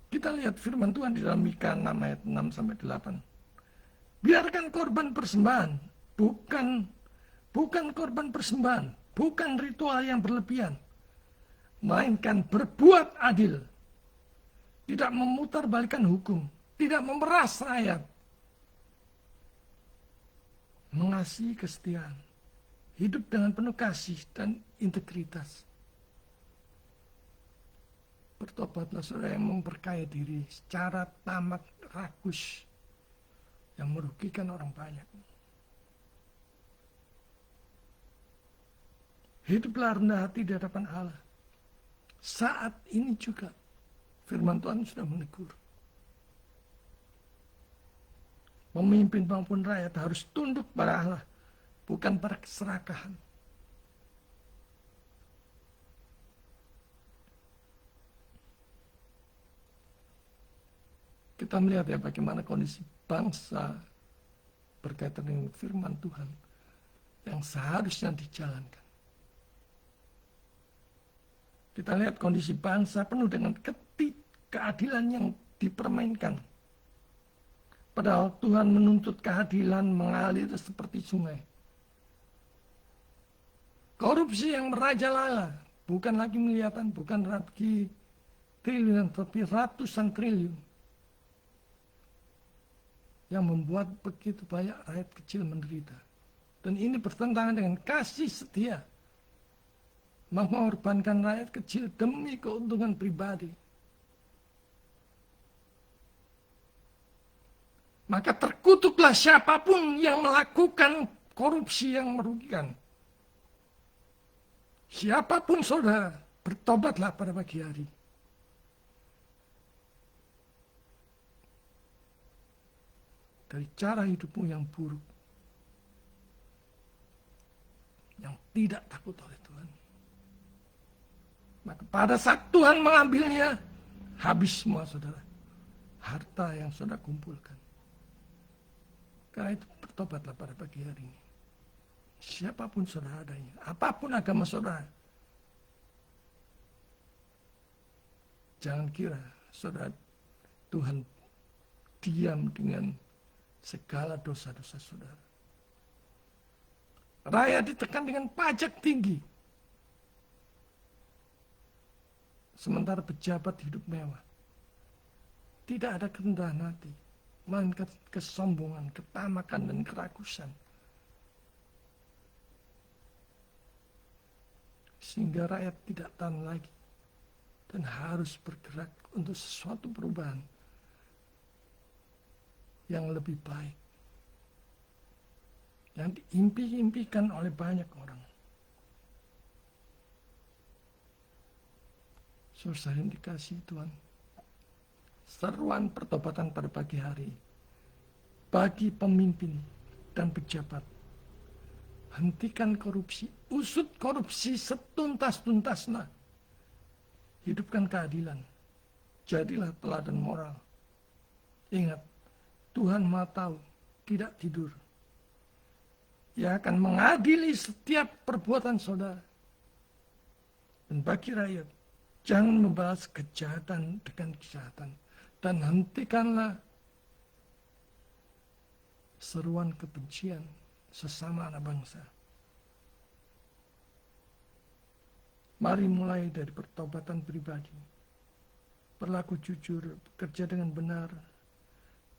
Kita lihat firman Tuhan di dalam Mika 6 ayat 6-8. Biarkan korban persembahan, bukan korban persembahan, bukan ritual yang berlebihan, melainkan berbuat adil. Tidak memutarbalikkan hukum, tidak memeras rakyat. Mengasihi kesetiaan, hidup dengan penuh kasih dan integritas. Bertobatlah saudara yang memperkaya diri secara tamak rakus yang merugikan orang banyak. Hiduplah rendah hati di hadapan Allah. Saat ini juga firman Tuhan sudah menegur. Pemimpin maupun rakyat harus tunduk pada Allah, bukan pada keserakahan. Kita melihat ya bagaimana kondisi bangsa berkaitan dengan firman Tuhan yang seharusnya dijalankan. Kita lihat kondisi bangsa penuh dengan ketidakadilan yang dipermainkan. Padahal Tuhan menuntut keadilan mengalir seperti sungai. Korupsi yang merajalela, bukan lagi miliaran, bukan lagi triliun, tapi ratusan triliun. Yang membuat begitu banyak rakyat kecil menderita. Dan ini bertentangan dengan kasih setia. Mengorbankan rakyat kecil demi keuntungan pribadi. Maka terkutuklah siapapun yang melakukan korupsi yang merugikan. Siapapun saudara, bertobatlah pada pagi hari. Dari cara hidupmu yang buruk. Yang tidak takut oleh Tuhan. Maka pada saat Tuhan mengambilnya, habis semua saudara. Harta yang saudara kumpulkan. Karena itu bertobatlah pada pagi hari ini. Siapapun saudara adanya, apapun agama saudara. Jangan kira saudara Tuhan diam dengan segala dosa-dosa saudara. Rakyat ditekan dengan pajak tinggi. Sementara pejabat hidup mewah. Tidak ada kerendahan hati, melainkan kesombongan, ketamakan, dan kerakusan. Sehingga rakyat tidak tahan lagi dan harus bergerak untuk sesuatu perubahan yang lebih baik. Yang diimpi-impikan oleh banyak orang. Saudara yang dikasihi Tuhan, seruan pertobatan pada pagi hari bagi pemimpin dan pejabat. Hentikan korupsi, usut korupsi setuntas-tuntasnya. Hidupkan keadilan, jadilah teladan moral. Ingat, Tuhan Maha Tahu, tidak tidur. Ia akan mengadili setiap perbuatan saudara. Dan bagi rakyat, jangan membalas kejahatan dengan kejahatan. Dan hentikanlah seruan kebencian sesama anak bangsa. Mari mulai dari pertobatan pribadi. Berlaku jujur, bekerja dengan benar,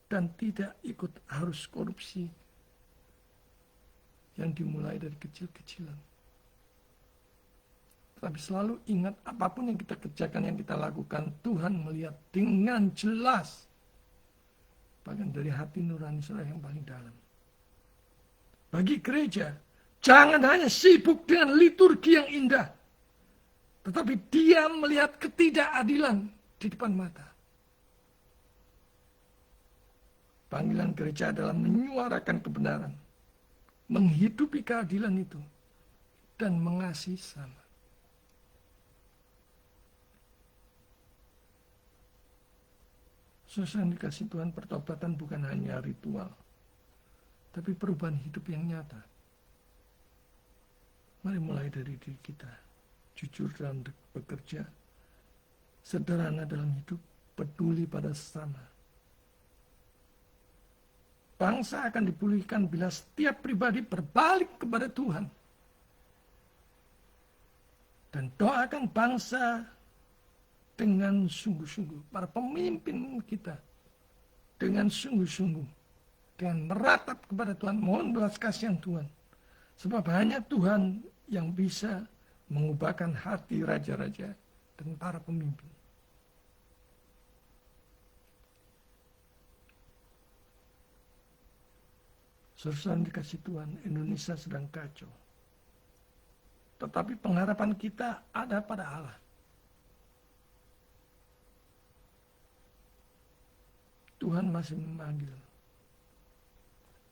dan tidak ikut arus korupsi yang dimulai dari kecil-kecilan. Tapi selalu ingat, apapun yang kita kerjakan, yang kita lakukan, Tuhan melihat dengan jelas. Bahkan dari hati nurani saudara yang paling dalam. Bagi gereja, jangan hanya sibuk dengan liturgi yang indah. Tetapi dia melihat ketidakadilan di depan mata. Panggilan gereja adalah menyuarakan kebenaran. Menghidupi keadilan itu. Dan mengasihi sama. Saudara yang dikasih Tuhan, pertobatan bukan hanya ritual. Tapi perubahan hidup yang nyata. Mari mulai dari diri kita. Jujur dalam bekerja. Sederhana dalam hidup. Peduli pada sesama. Bangsa akan dipulihkan bila setiap pribadi berbalik kepada Tuhan. Dan doakan bangsa dengan sungguh-sungguh. Para pemimpin kita dengan sungguh-sungguh. Dengan meratap kepada Tuhan. Mohon belas kasihan Tuhan. Sebab hanya Tuhan yang bisa mengubahkan hati raja-raja dan para pemimpin. Saudara dikasih Tuhan, Indonesia sedang kacau. Tetapi pengharapan kita ada pada Allah. Tuhan masih memanggil.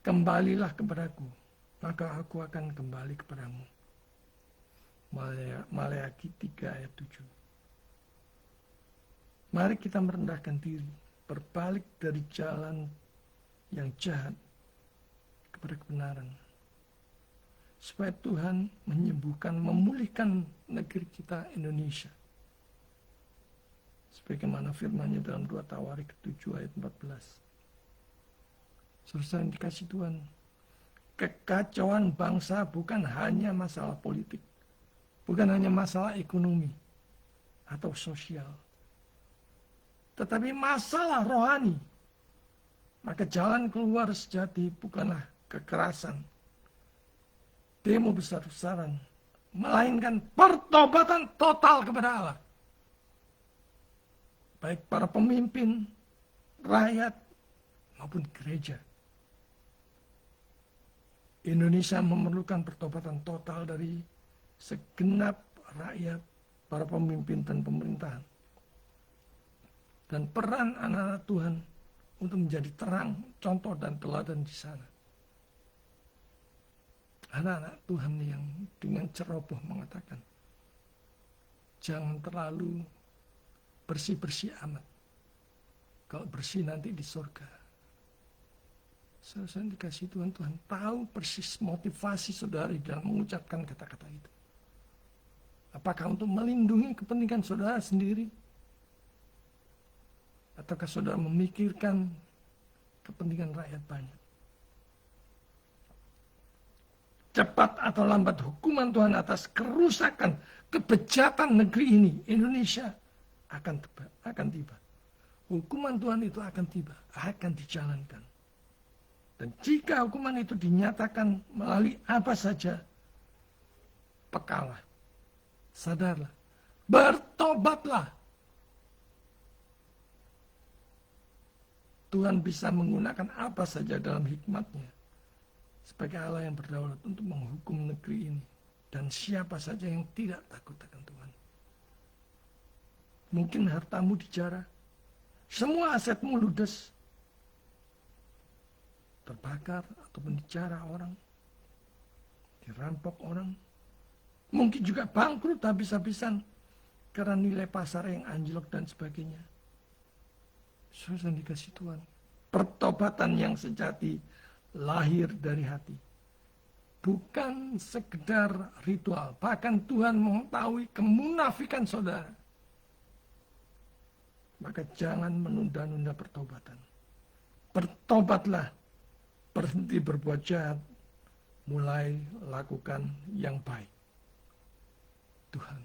Kembalilah kepadaku, maka aku akan kembali kepadamu. Maleakhi 3 ayat 7. Mari kita merendahkan diri, berbalik dari jalan yang jahat kepada kebenaran. Supaya Tuhan menyembuhkan, memulihkan negeri kita Indonesia. Sebagaimana firman-Nya dalam 2 Tawarik 7 ayat 14. Saudara yang dikasih Tuhan, kekacauan bangsa bukan hanya masalah politik, bukan hanya masalah ekonomi atau sosial, tetapi masalah rohani. Maka jalan keluar sejati bukanlah kekerasan, demo besar-besaran, melainkan pertobatan total kepada Allah. Baik para pemimpin, rakyat, maupun gereja. Indonesia memerlukan pertobatan total dari segenap rakyat, para pemimpin dan pemerintahan. Dan peran anak-anak Tuhan untuk menjadi terang, contoh dan teladan di sana. Anak-anak Tuhan yang dengan ceroboh mengatakan, jangan terlalu bersih-bersih amat. Kalau bersih nanti di surga. Saudara dikasih Tuhan, Tuhan tahu persis motivasi saudara dalam mengucapkan kata-kata itu. Apakah untuk melindungi kepentingan saudara sendiri? Ataukah saudara memikirkan kepentingan rakyat banyak? Cepat atau lambat hukuman Tuhan atas kerusakan, kebejatan negeri ini, Indonesia, akan tiba. Hukuman Tuhan itu akan tiba, akan dijalankan. Dan jika hukuman itu dinyatakan melalui apa saja, pekalah, sadarlah, bertobatlah. Tuhan bisa menggunakan apa saja dalam hikmat-Nya sebagai Allah yang berdaulat untuk menghukum negeri ini. Dan siapa saja yang tidak takut akan Tuhan. Mungkin hartamu dijara, semua asetmu ludes, terbakar ataupun dijara orang, dirampok orang, mungkin juga bangkrut habis-habisan karena nilai pasar yang anjlok dan sebagainya. Saudara dikasih Tuhan, pertobatan yang sejati lahir dari hati, bukan sekedar ritual. Bahkan Tuhan mengetahui kemunafikan saudara. Maka jangan menunda-nunda pertobatan. Bertobatlah, berhenti berbuat jahat, mulai lakukan yang baik. Tuhan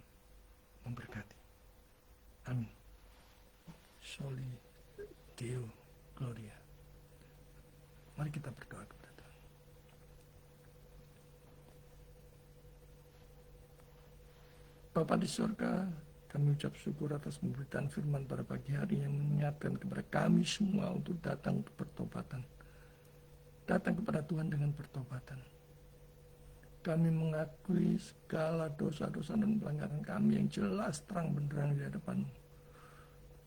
memberkati. Amin. Soli Deo Gloria. Mari kita berdoa kepada Tuhan. Bapa di surga, kami ucap syukur atas pemberitaan firman pada pagi hari yang mengingatkan kepada kami semua untuk datang ke pertobatan. Datang kepada Tuhan dengan pertobatan. Kami mengakui segala dosa-dosa dan pelanggaran kami yang jelas terang benderang di hadapan-Mu.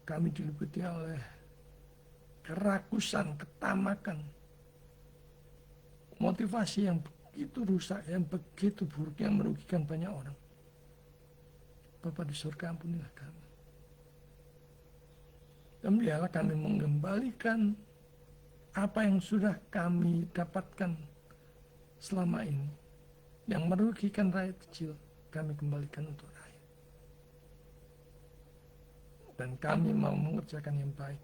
Kami diliputi oleh kerakusan, ketamakan, motivasi yang begitu rusak, yang begitu buruk, yang merugikan banyak orang. Bapa di surga, ampunilah kami. Dan biarlah kami mengembalikan apa yang sudah kami dapatkan selama ini, yang merugikan rakyat kecil, kami kembalikan untuk rakyat. Dan kami mau mengerjakan yang baik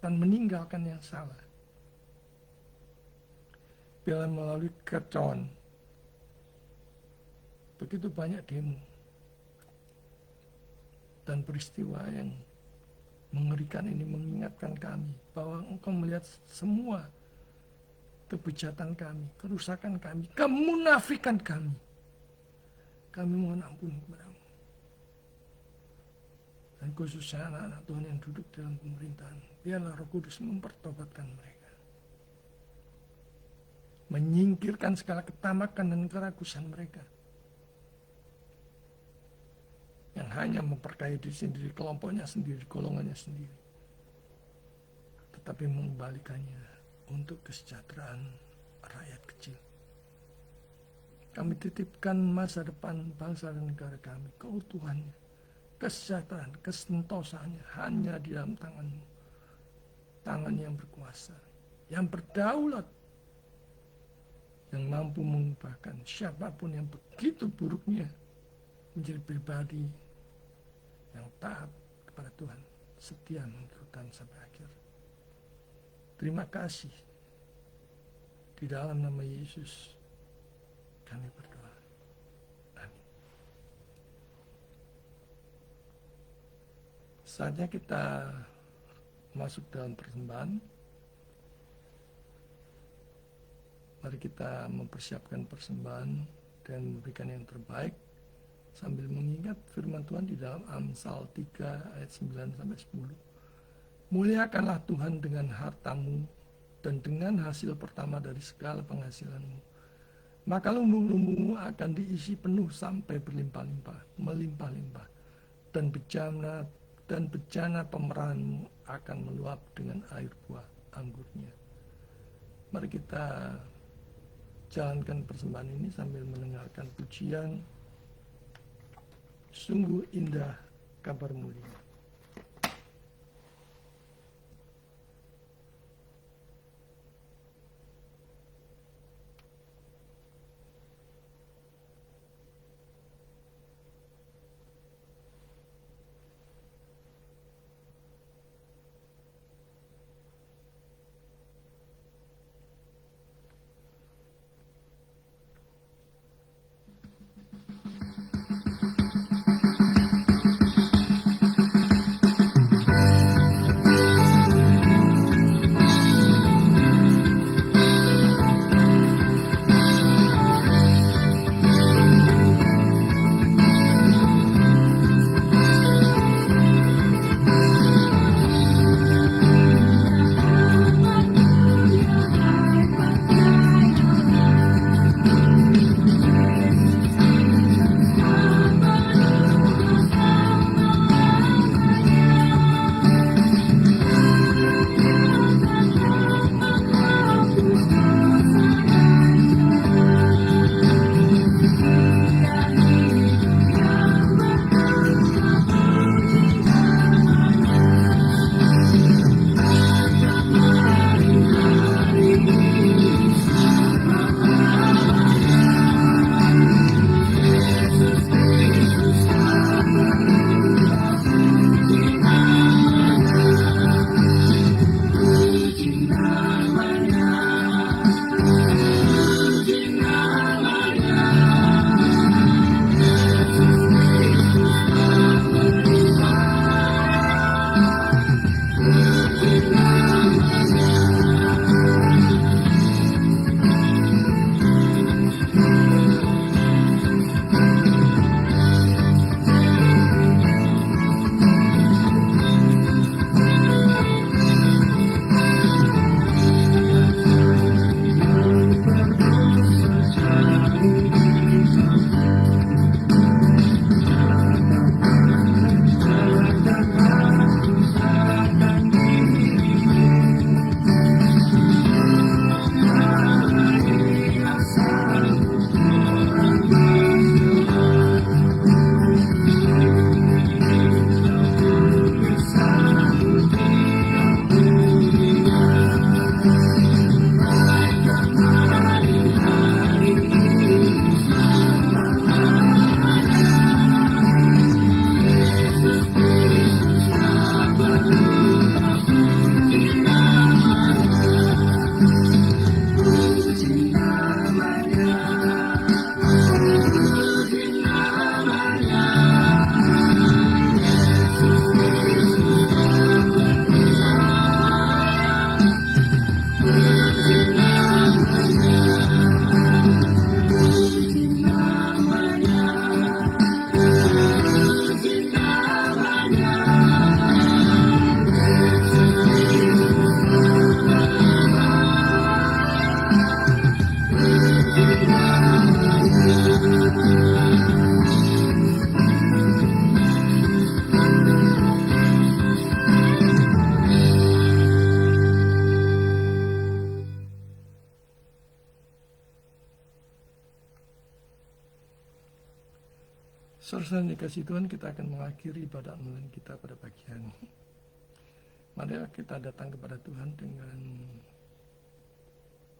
dan meninggalkan yang salah. Bila melalui kekacauan, begitu banyak demo dan peristiwa yang mengerikan ini mengingatkan kami bahwa Engkau melihat semua kebejatan kami, kerusakan kami, kemunafikan kami. Kami mohon ampun kepada-Mu. Dan khususnya anak-anak Tuhan yang duduk dalam pemerintahan, biarlah Roh Kudus mempertobatkan mereka. Menyingkirkan segala ketamakan dan kerakusan mereka. Yang hanya memperkaya diri sendiri, kelompoknya sendiri, golongannya sendiri. Tetapi mengembalikannya untuk kesejahteraan rakyat kecil. Kami titipkan masa depan bangsa dan negara kami, keutuhannya, kesejahteraan, kesentosaannya hanya di dalam tangan-Mu. Tangan yang berkuasa, yang berdaulat, yang mampu mengubahkan siapapun yang begitu buruknya menjadi pribadi yang taat kepada Tuhan, setia mengikuti sampai akhir. Terima kasih. Di dalam nama Yesus kami berdoa. Amin. Saatnya kita masuk dalam persembahan. Mari kita mempersiapkan persembahan dan memberikan yang terbaik sambil mengingat firman Tuhan di dalam Amsal 3 ayat 9 sampai 10. Muliakanlah Tuhan dengan hartamu dan dengan hasil pertama dari segala penghasilanmu. Maka lumbung-lumbungmu akan diisi penuh sampai berlimpah-limpah, melimpah-limpah. Dan bejana pemerahanmu akan meluap dengan air buah anggurnya. Mari kita jalankan persembahan ini sambil mendengarkan pujian Sungguh Indah Kabar Mulia. Saudara yang dikasih Tuhan, kita akan mengakhiri ibadah online kita pada pagi hari ini. Mari kita datang kepada Tuhan dengan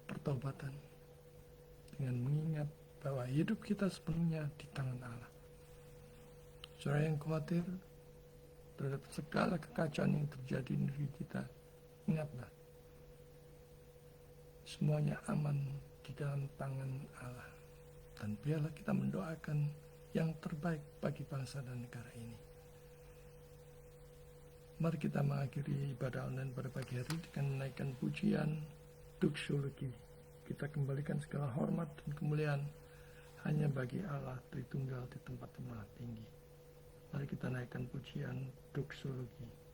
pertobatan, dengan mengingat bahwa hidup kita sepenuhnya di tangan Allah. Saudara yang khawatir terhadap segala kekacauan yang terjadi di negeri kita, ingatlah, semuanya aman di dalam tangan Allah. Dan biarlah kita mendoakan yang terbaik bagi bangsa dan negara ini. Mari kita mengakhiri ibadah online pada pagi hari dengan menaikkan pujian doksologi. Kita kembalikan segala hormat dan kemuliaan hanya bagi Allah Tritunggal di tempat yang maha tinggi. Mari kita naikkan pujian doksologi.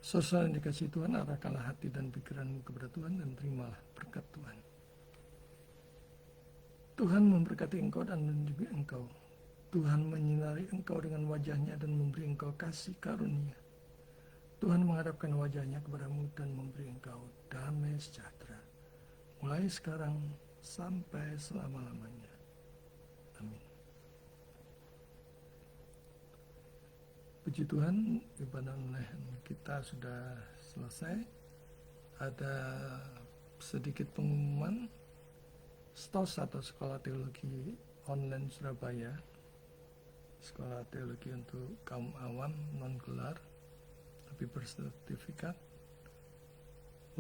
Saudara yang dikasih Tuhan, arahkanlah hati dan pikiranmu kepada Tuhan dan terimalah berkat Tuhan. Tuhan memberkati engkau dan melindungi engkau. Tuhan menyinari engkau dengan wajahnya dan memberi engkau kasih karunia. Tuhan menghadapkan wajahnya kepadamu dan memberi engkau damai sejahtera. Mulai sekarang sampai selama-lamanya. Amin. Puji Tuhan, ibadah online kita sudah selesai. Ada sedikit pengumuman. STOS atau Sekolah Teologi Online Surabaya, sekolah teologi untuk kaum awam non gelar tapi bersertifikat.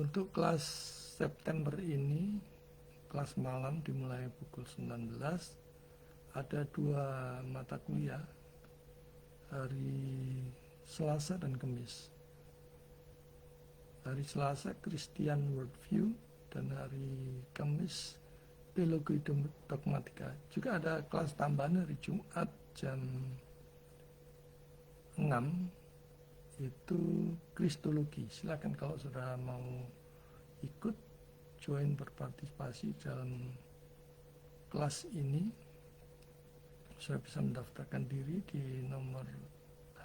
Untuk kelas September ini, kelas malam dimulai pukul 19. Ada 2 mata kuliah, hari Selasa dan Kamis. Hari Selasa Christian Worldview dan hari Kamis Teologi Dogmatika. Juga ada kelas tambahan hari Jumat jam 6, itu Kristologi. Silakan kalau saudara mau ikut join berpartisipasi dalam kelas ini, saudara bisa mendaftarkan diri di nomor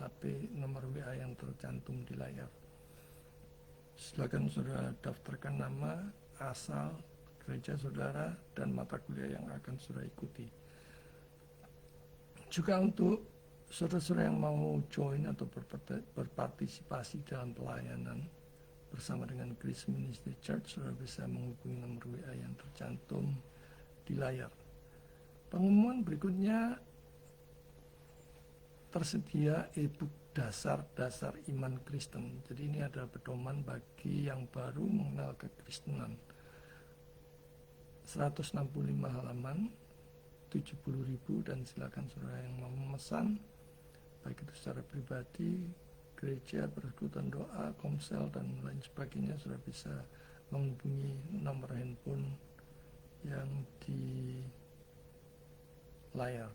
HP, nomor WA yang tercantum di layar. Silakan saudara daftarkan nama, asal, gereja saudara, dan mata kuliah yang akan saudara ikuti. Juga untuk saudara-saudara yang mau join atau berpartisipasi dalam pelayanan bersama dengan Grace Ministry Church, saudara bisa menghubungi nomor WA yang tercantum di layar. Pengumuman berikutnya, tersedia e-book dasar-dasar iman Kristen. Jadi ini adalah pedoman bagi yang baru mengenal kekristenan. 165 halaman, 70.000, dan silakan saudara yang mau memesan, baik itu secara pribadi, gereja, persekutuan doa, komsel, dan lain sebagainya, saudara bisa menghubungi nomor handphone yang di layar.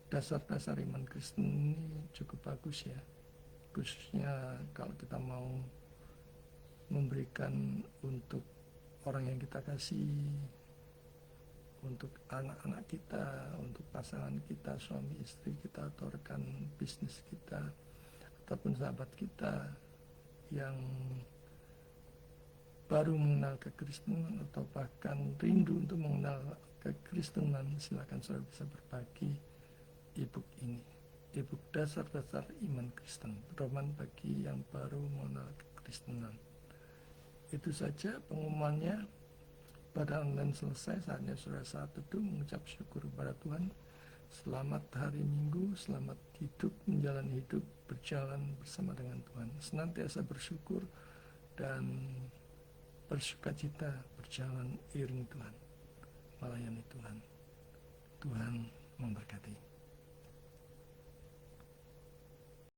Dasar-dasar iman Kristen ini cukup bagus ya, khususnya kalau kita mau memberikan untuk orang yang kita kasih, untuk anak-anak kita, untuk pasangan kita, suami istri kita, atau rekan bisnis kita, ataupun sahabat kita yang baru mengenal kekristenan atau bahkan rindu untuk mengenal kekristenan. Silakan saudara bisa berbagi e-book ini, e-book dasar-dasar iman Kristen, pedoman bagi yang baru mengenal kekristenan. Itu saja pengumumannya. Pada online selesai, saatnya saudara saat teduh mengucap syukur kepada Tuhan. Selamat hari Minggu, selamat hidup, menjalani hidup, berjalan bersama dengan Tuhan. Senantiasa bersyukur dan bersukacita berjalan iring Tuhan, melayani Tuhan. Tuhan memberkati.